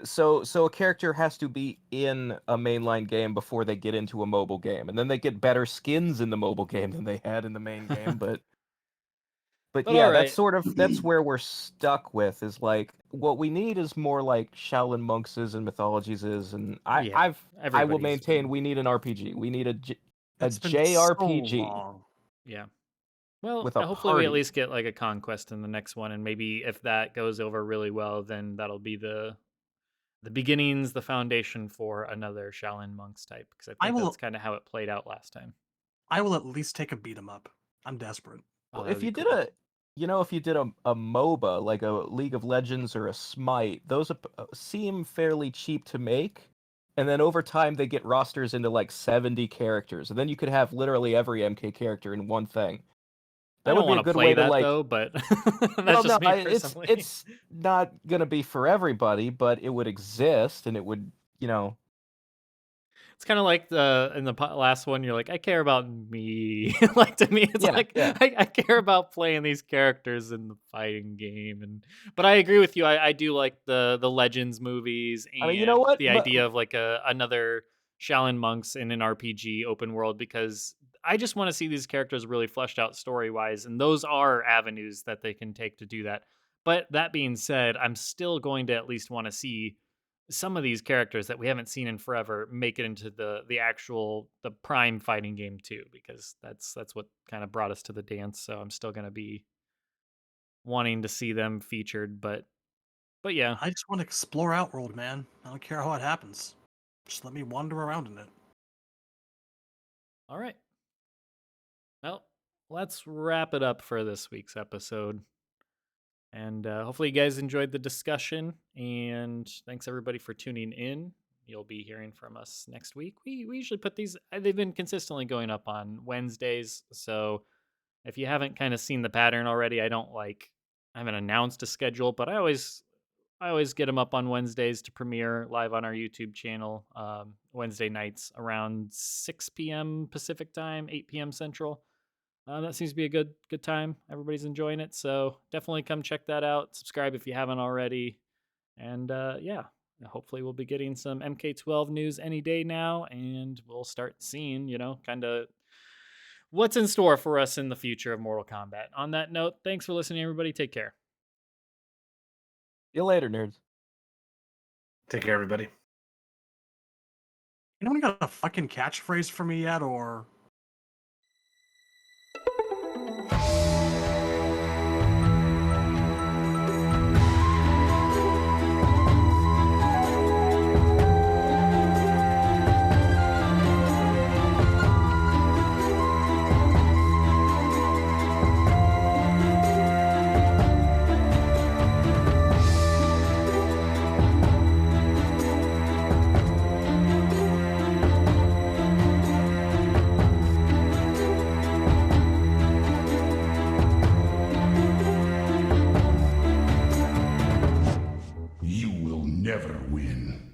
So a character has to be in a mainline game before they get into a mobile game, and then they get better skins in the mobile game than they had in the main game. But But all yeah, right. that's where we're stuck with, is like what we need is more like Shaolin Monks is and Mythologies is, and Yeah, I will everybody's maintain been. we need an RPG. We need a It's been so JRPG long. Yeah. Well, with a hopefully we at party. least get like a conquest in the next one, and maybe if that goes over really well, then that'll be the beginnings, the foundation for another Shaolin Monks type. Because I I think that's will kind of how it played out last time. I will at least take a beat 'em up. I'm desperate. Oh, Well, that would if be you did cool. if you did a MOBA like a League of Legends or a Smite, those seem fairly cheap to make, and then over time they get rosters into like 70 characters, and then you could have literally every MK character in one thing. I That don't would be a want to good play way to that like. though, but that's Well, no, just me personally. it's not gonna be for everybody, but it would exist, and it would, It's kind of like in the last one, you're like, I care about me. Like to me, it's yeah, like yeah. I care about playing these characters in the fighting game, and but I agree with you. I do like the Legends movies I mean, you know and what? the idea of like another Shaolin Monks in an RPG open world because I just want to see these characters really fleshed out story wise, and those are avenues that they can take to do that. But that being said, I'm still going to at least want to see some of these characters that we haven't seen in forever make it into the prime fighting game too, because that's what kind of brought us to the dance. So I'm still gonna be wanting to see them featured, but yeah. I just want to explore Outworld, man. I don't care how it happens. Just let me wander around in it. All right. Well, let's wrap it up for this week's episode. And hopefully you guys enjoyed the discussion. And thanks everybody for tuning in. You'll be hearing from us next week. We usually put these, they've been consistently going up on Wednesdays. So if you haven't kind of seen the pattern already, I haven't announced a schedule, but I always get them up on Wednesdays to premiere live on our YouTube channel. Wednesday nights around 6 p.m. Pacific time, 8 p.m. Central. That seems to be a good time. Everybody's enjoying it, so definitely come check that out. Subscribe if you haven't already, and yeah, hopefully we'll be getting some MK12 news any day now, and we'll start seeing, kind of what's in store for us in the future of Mortal Kombat. On that note, thanks for listening, everybody. Take care. See you later, nerds. Take care, everybody. Anyone got a fucking catchphrase for me yet, or? You will never win.